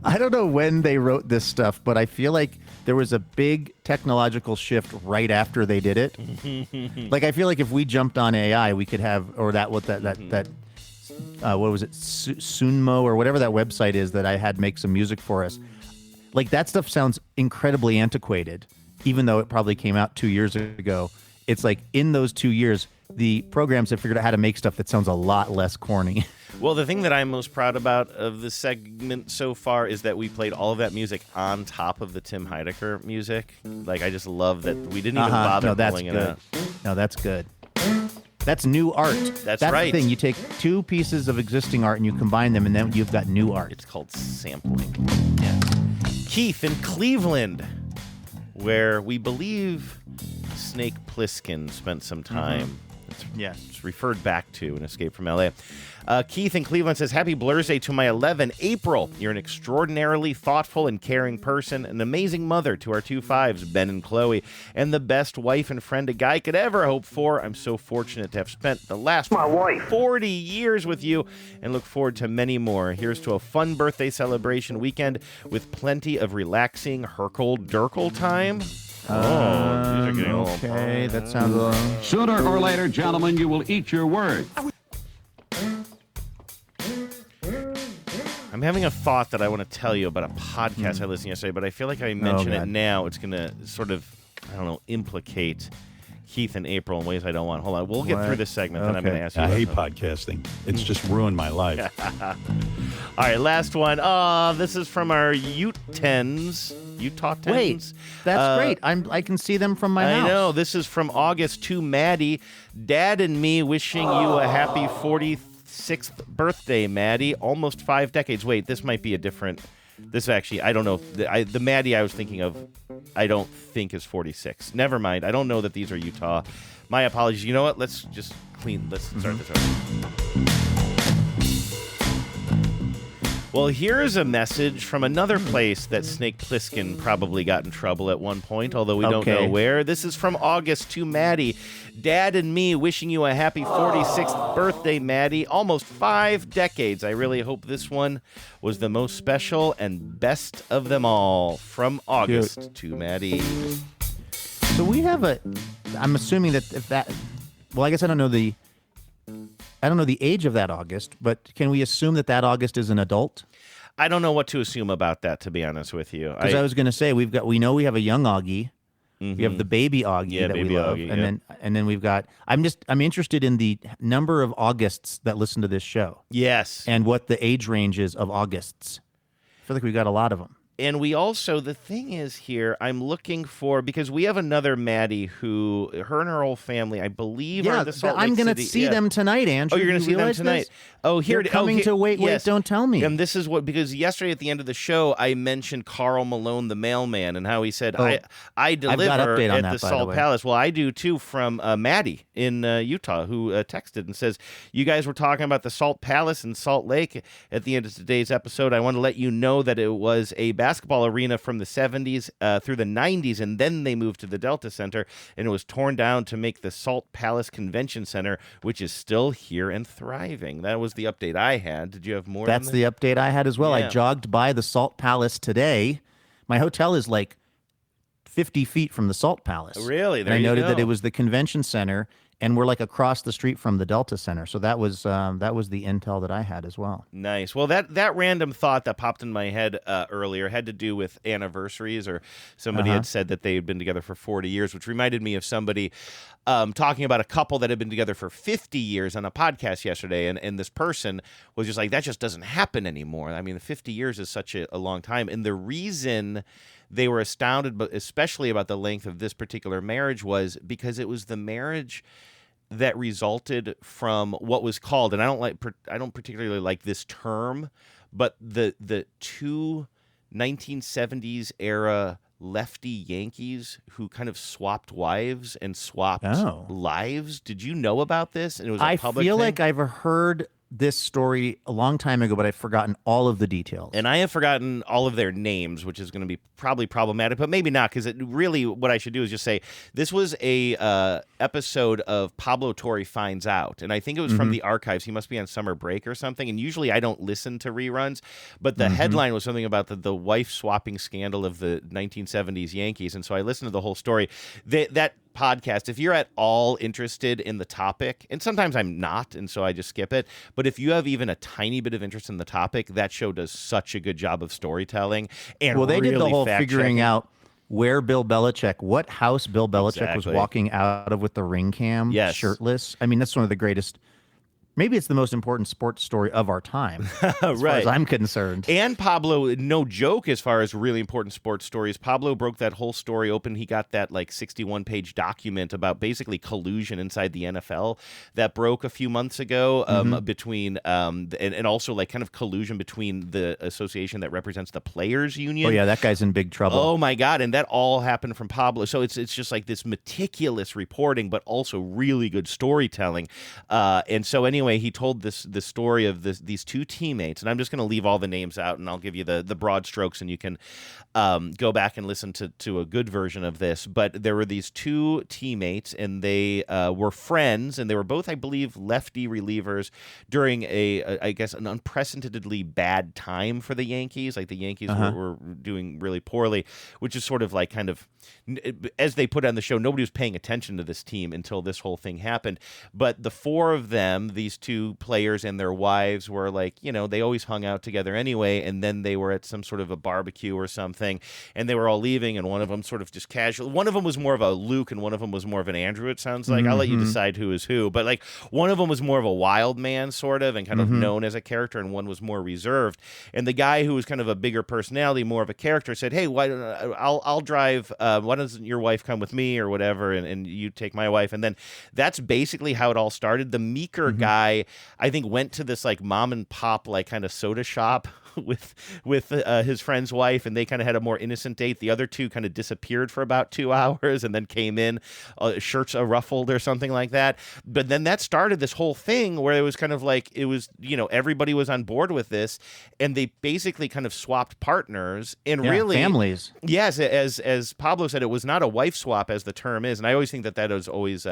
I don't know when they wrote this stuff, but I feel like there was a big technological shift right after they did it. Like I feel like if we jumped on AI, we could have, or that what was it, Sunmo or whatever that website is that I had make some music for us. Like that stuff sounds incredibly antiquated, even though it probably came out 2 years ago. It's like in those 2 years, the programs have figured out how to make stuff that sounds a lot less corny. Well, the thing that I'm most proud about of the segment so far is that we played all of that music on top of the Tim Heidecker music. Like, I just love that we didn't even bother pulling it out. No, that's good. That's new art. That's the right. thing. You take two pieces of existing art and you combine them, and then you've got new art. It's called sampling. Yeah. Keith in Cleveland, where we believe Snake Plissken spent some time. It's referred back to in Escape from L.A. Keith in Cleveland says, "Happy Blur's Day to my 11 April. You're an extraordinarily thoughtful and caring person, an amazing mother to our 2 5s, Ben and Chloe, and the best wife and friend a guy could ever hope for. I'm so fortunate to have spent the last 40 years with you and look forward to many more. Here's to a fun birthday celebration weekend with plenty of relaxing Herkel-Durkel time." These are getting okay, that sounds a little... Sooner or later, gentlemen, you will eat your words. I'm having a thought that I want to tell you about a podcast I listened to yesterday, but I feel like I mention it now. It's going to sort of, I don't know, implicate Keith and April in ways I don't want. Hold on. We'll get through this segment, then I'm going to ask you. I about hate something. podcasting. It's just ruined my life. All right, last one. Oh, this is from our Utah 10s. Wait, that's great. I can see them from my house. I know. This is from August to Maddie. Dad and me wishing you a happy 46th birthday, Maddie. Almost 5 decades. Wait, this might be a different... This actually, I don't know. The Maddie I was thinking of, I don't think is 46. Never mind. I don't know that these are Utah. My apologies. You know what? Let's just let's start this over. Well, here's a message from another place that Snake Plissken probably got in trouble at one point, although we don't know where. This is from August to Maddie. Dad and me wishing you a happy 46th birthday, Maddie. Almost 5 decades. I really hope this one was the most special and best of them all. From August to Maddie. So we have I'm assuming that if that... Well, I guess I don't know the age of that August, but can we assume that August is an adult? I don't know what to assume about that, to be honest with you. Because I was going to say we know we have a young Augie. Mm-hmm. We have the baby Augie that baby we love, Augie, and then we've got. I'm interested in the number of Augusts that listen to this show. Yes, and what the age range is of Augusts. I feel like we've got a lot of them. And we also, the thing is here, I'm looking for, because we have another Maddie who, her and her whole family, I believe, are the Salt Lake I'm going to City- see them tonight, Andrew. Oh, you're going to see them tonight? This? Oh, here They're coming to Wait, Don't Tell Me. And this is what, because yesterday at the end of the show, I mentioned Carl Malone, the mailman, and how he said, I deliver update on at that, the by the Salt way. Palace. Well, I do too, from Maddie in Utah, who texted and says, you guys were talking about the Salt Palace in Salt Lake at the end of today's episode. I want to let you know that it was a basketball arena from the 70s through the 90s, and then they moved to the Delta Center, and it was torn down to make the Salt Palace Convention Center, which is still here and thriving. That was the update I had. Did you have more? That's the update I had as well. Yeah. I jogged by the Salt Palace today. My hotel is like 50 feet from the Salt Palace. Really? There and I you noted go. that it was the convention center, and we're like across the street from the Delta Center. So that was the intel that I had as well. Nice. Well, that random thought that popped in my head earlier had to do with anniversaries, or somebody had said that they had been together for 40 years, which reminded me of somebody talking about a couple that had been together for 50 years on a podcast yesterday, and this person was just like, that just doesn't happen anymore. I mean, 50 years is such a long time, and the reason they were astounded, but especially about the length of this particular marriage, was because it was the marriage that resulted from what was called, and I don't particularly like this term, but the two 1970s era lefty Yankees who kind of swapped wives and swapped lives. Did you know about this? And it was a public feel thing? like I've heard this story a long time ago, but I've forgotten all of the details. And I have forgotten all of their names, which is going to be probably problematic, but maybe not, because it really, what I should do is just say, this was a episode of Pablo Torre Finds Out, and I think it was from the archives. He must be on summer break or something, and usually I don't listen to reruns, but the headline was something about the wife swapping scandal of the 1970s Yankees, and so I listened to the whole story. That podcast, if you're at all interested in the topic, and sometimes I'm not, and so I just skip it, but if you have even a tiny bit of interest in the topic, that show does such a good job of storytelling. And well, they really did the whole fact-checking. figuring out where Bill Belichick, what house Bill Belichick was Exactly. walking out of with the ring cam, Yes. shirtless. I mean, that's one of the greatest. Maybe it's the most important sports story of our time, as far Right. as I'm concerned. And Pablo, no joke, as far as really important sports stories, Pablo broke that whole story open. He got that like 61-page document about basically collusion inside the NFL that broke a few months ago between and also like kind of collusion between the association that represents the players union. Oh yeah, that guy's in big trouble. Oh my God! And that all happened from Pablo. So it's just like this meticulous reporting, but also really good storytelling. And so anyway, he told the story of these two teammates, and I'm just going to leave all the names out, and I'll give you the broad strokes, and you can go back and listen to a good version of this. But there were these two teammates, and they were friends, and they were both, I believe, lefty relievers during I guess an unprecedentedly bad time for the Yankees. Like the Yankees were doing really poorly, which is sort of like kind of, as they put on the show, nobody was paying attention to this team until this whole thing happened. But the four of them, these two players and their wives were like, you know, they always hung out together anyway, and then they were at some sort of a barbecue or something, and they were all leaving, and one of them sort of just casual. One of them was more of a Luke, and one of them was more of an Andrew, it sounds like. I'll let you decide who is who, but like one of them was more of a wild man sort of and kind of known as a character, and one was more reserved. And the guy who was kind of a bigger personality, more of a character, said, hey, I'll drive, why doesn't your wife come with me or whatever, and you take my wife. And then that's basically how it all started. The Meeker guy, I think, went to this like mom and pop like kind of soda shop with his friend's wife, and they kind of had a more innocent date. The other two kind of disappeared for about 2 hours and then came in, shirts ruffled or something like that. But then that started this whole thing where it was kind of like, it was, you know, everybody was on board with this, and they basically kind of swapped partners and really families. Yes, as Pablo said, it was not a wife swap as the term is, and I always think that is always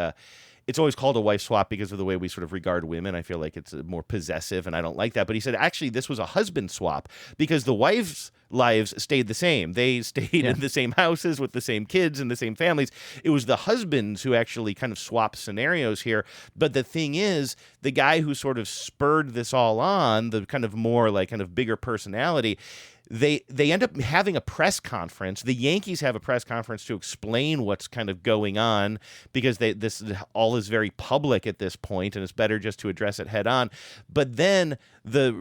it's always called a wife swap because of the way we sort of regard women. I feel like it's more possessive, and I don't like that. But he said, actually, this was a husband swap because the wives' lives stayed the same. They stayed in the same houses with the same kids and the same families. It was the husbands who actually kind of swapped scenarios here. But the thing is, the guy who sort of spurred this all on, the kind of more like kind of bigger personality, they end up having a press conference. The Yankees have a press conference to explain what's kind of going on because this all is very public at this point, and it's better just to address it head on. But then the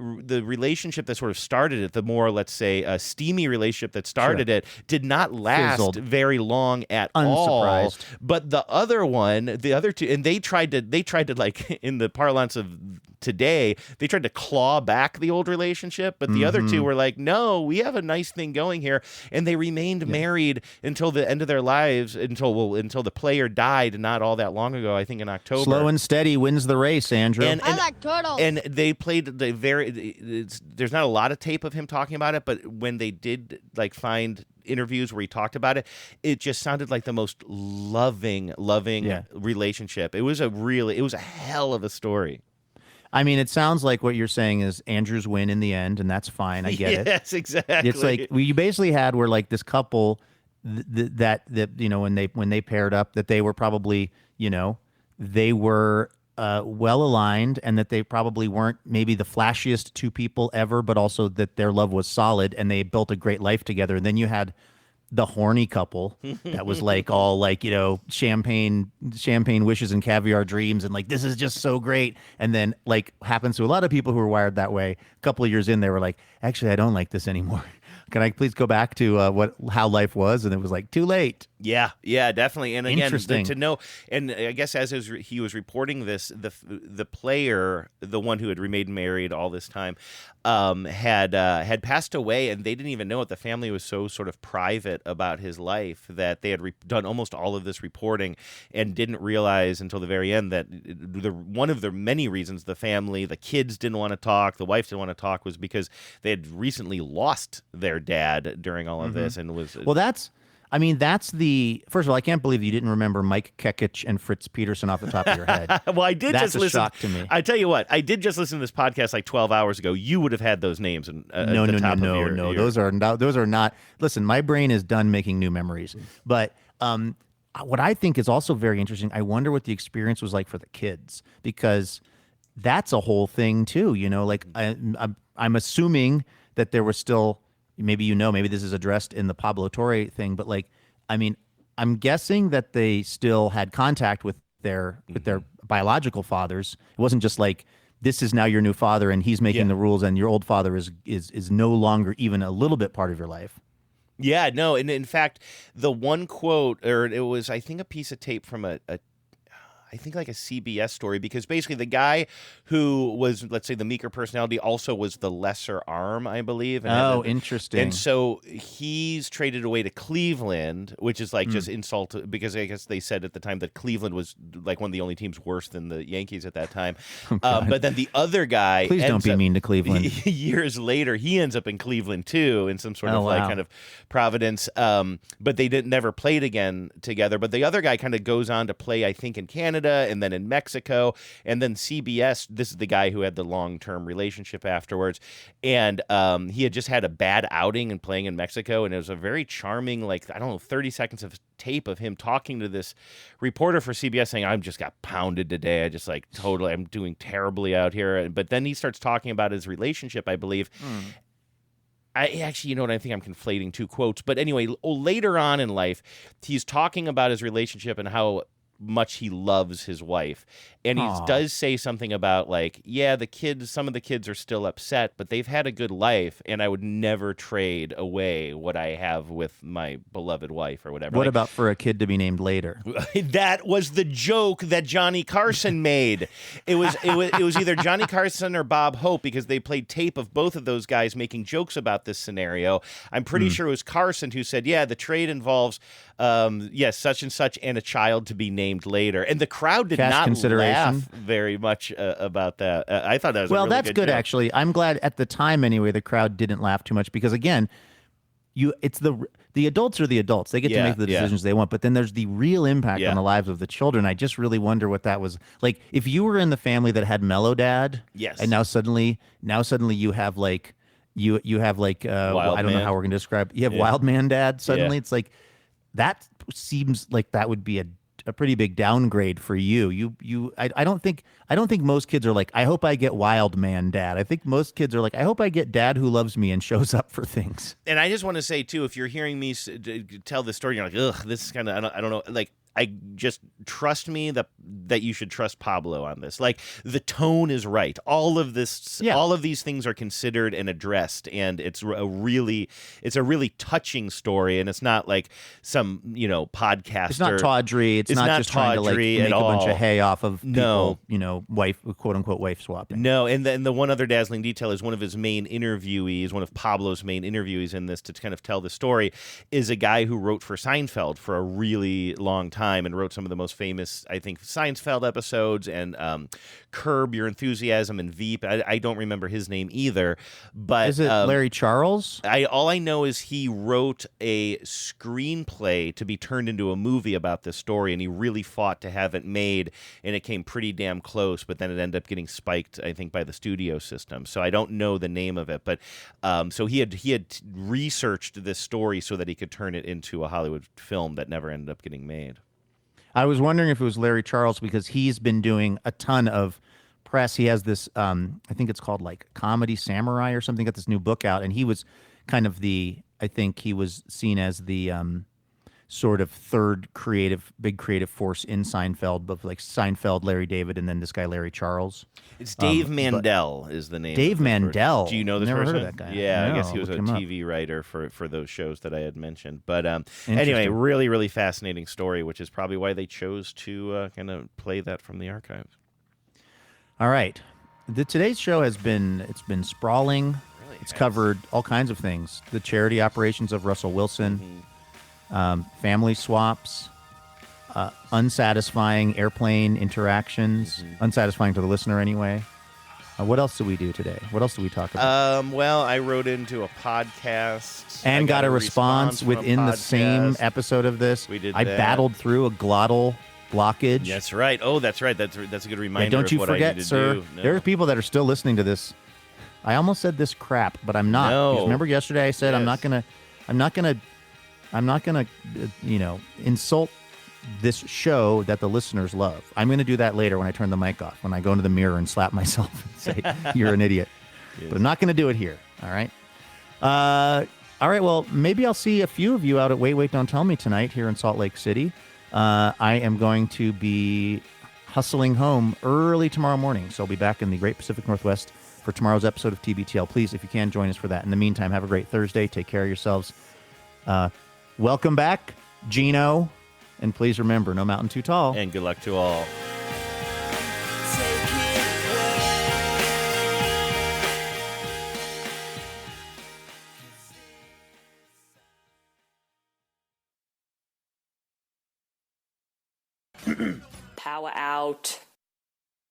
relationship that sort of started it, the more, let's say, steamy relationship that started it, did not last Fizzled. very long at Unsurprised. all. But the other two, and they tried to like in the parlance of today, they tried to claw back the old relationship, but the other two were like, no, we have a nice thing going here, and they remained married until the end of their lives, until the player died not all that long ago, I think in October. Slow and steady wins the race, Andrew. I like turtles. And they played there's not a lot of tape of him talking about it, but when they did like find interviews where he talked about it, it just sounded like the most loving relationship. It was a hell of a story. I mean, it sounds like what you're saying is Andrews win in the end, and that's fine. I get it. Yes, exactly. It's like you basically had where like this couple that you know when they paired up, that they were probably, you know, they were well aligned, and that they probably weren't maybe the flashiest two people ever, but also that their love was solid and they built a great life together. And then you had the horny couple that was like all like, you know, champagne wishes and caviar dreams, and like, this is just so great. And then, like happens to a lot of people who are wired that way, a couple of years in, they were like, actually, I don't like this anymore. Can I please go back to how life was? And it was like, too late. Yeah, definitely. And again, Interesting. to know, and I guess as he was reporting this, the player, the one who had remained married all this time, had passed away, and they didn't even know it. The family was so sort of private about his life that they had done almost all of this reporting and didn't realize until the very end that one of the many reasons the family, the kids didn't want to talk, the wife didn't want to talk, was because they had recently lost their dad during all of this, and was that's the first of all, I can't believe you didn't remember Mike Kekich and Fritz Peterson off the top of your head. Well, I did That's just a listen. shock to me. I tell you what, I did just listen to this podcast like 12 hours ago. You would have had those names. No. Those are not. Listen, my brain is done making new memories. But what I think is also very interesting, I wonder what the experience was like for the kids, because that's a whole thing too. You know, like I'm assuming that there was still. Maybe this is addressed in the Pablo Torre thing, but like, I mean, I'm guessing that they still had contact with their biological fathers. It wasn't just like, this is now your new father and he's making the rules, and your old father is no longer even a little bit part of your life. Yeah, no, and in fact, the one quote, or it was, I think, a piece of tape from I think like a CBS story, because basically the guy who was, let's say, the Meeker personality also was the lesser arm, I believe. And interesting. And so he's traded away to Cleveland, which is like just insult, because I guess they said at the time that Cleveland was like one of the only teams worse than the Yankees at that time. But then the other guy, please don't be mean to Cleveland. Years later, he ends up in Cleveland too, in some sort of like kind of Providence. But they never played again together. But the other guy kind of goes on to play, I think, in Canada. Canada and then in Mexico. And then CBS, this is the guy who had the long-term relationship afterwards. And he had just had a bad outing and playing in Mexico. And it was a very charming, 30 seconds of tape of him talking to this reporter for CBS saying, I just got pounded today. I just I'm doing terribly out here. But then he starts talking about his relationship, I believe. I actually, I think I'm conflating two quotes. But anyway, later on in life, he's talking about his relationship and how much he loves his wife. And he does say something about some of the kids are still upset, but they've had a good life, and I would never trade away what I have with my beloved wife or whatever. What about for a kid to be named later? That was the joke that Johnny Carson made. It was either Johnny Carson or Bob Hope, because they played tape of both of those guys making jokes about this scenario. I'm pretty sure it was Carson who said, the trade involves such and such and a child to be named later. And the crowd did not laugh very much about that. I thought that was a really that's good joke. actually. I'm glad at the time anyway the crowd didn't laugh too much, because again, it's the adults are the adults. They get to make the decisions they want, but then there's the real impact on the lives of the children. I just really wonder what that was like. If you were in the family that had Mellow Dad, and now suddenly you have you have I don't know how we're going to describe. You have Wild Man Dad. Suddenly it's like that seems like that would be a pretty big downgrade for you. I don't think most kids are like, I hope I get Wild Man Dad. I think most kids are like, I hope I get Dad who loves me and shows up for things. And I just want to say too, if you're hearing me tell this story, you're like, ugh, this is kind of, I don't know, I just trust me that you should trust Pablo on this. The tone is right. All of these things are considered and addressed, and it's a really touching story. And it's not like some podcaster. It's not tawdry. It's not just trying to make a bunch of hay off of people. Wife, quote unquote, wife swapping. No, and the one other dazzling detail is one of his main interviewees, one of Pablo's main interviewees in this to kind of tell the story, is a guy who wrote for Seinfeld for a really long time. And wrote some of the most famous, I think, Seinfeld episodes and Curb Your Enthusiasm and Veep. I don't remember his name either. But is it Larry Charles? All I know is he wrote a screenplay to be turned into a movie about this story, and he really fought to have it made, and it came pretty damn close, but then it ended up getting spiked, I think, by the studio system. So I don't know the name of it, but so he had researched this story so that he could turn it into a Hollywood film that never ended up getting made. I was wondering if it was Larry Charles, because he's been doing a ton of press. He has this, I think it's called Comedy Samurai or something, got this new book out. And he was kind of I think he was seen as the sort of third big creative force in Seinfeld, but Seinfeld, Larry David, and then this guy, Larry Charles. It's Dave Mandel is the name. Dave Mandel. Do you know this Never person? Heard of that guy. Yeah, No, I guess he was a TV writer for those shows that I had mentioned. But anyway, really, really fascinating story, which is probably why they chose to kind of play that from the archives. All right. Today's show it's been sprawling. Really it's covered all kinds of things. The charity operations of Russell Wilson, family swaps, unsatisfying airplane interactions, unsatisfying to the listener anyway. What else did we do today? What else did we talk about? Well, I wrote into a podcast. And got a response within the same episode of this. We did I that. battled through a glottal blockage. That's right. Oh, that's right. That's a good reminder. Yeah, don't you of what forget, I need to sir. do. No. There are people that are still listening to this. I almost said this crap, but I'm not. No. Because remember yesterday I said I'm not gonna insult this show that the listeners love. I'm gonna do that later when I turn the mic off, when I go into the mirror and slap myself and say you're an idiot. Yes. But I'm not gonna do it here. All right. All right. Well, maybe I'll see a few of you out at Wait, Don't Tell Me tonight here in Salt Lake City. I am going to be hustling home early tomorrow morning, so I'll be back in the Great Pacific Northwest for tomorrow's episode of TBTL. Please, if you can, join us for that. In the meantime, have a great Thursday. Take care of yourselves. Welcome back, Gino. And please remember, no mountain too tall. And good luck to all. Power out.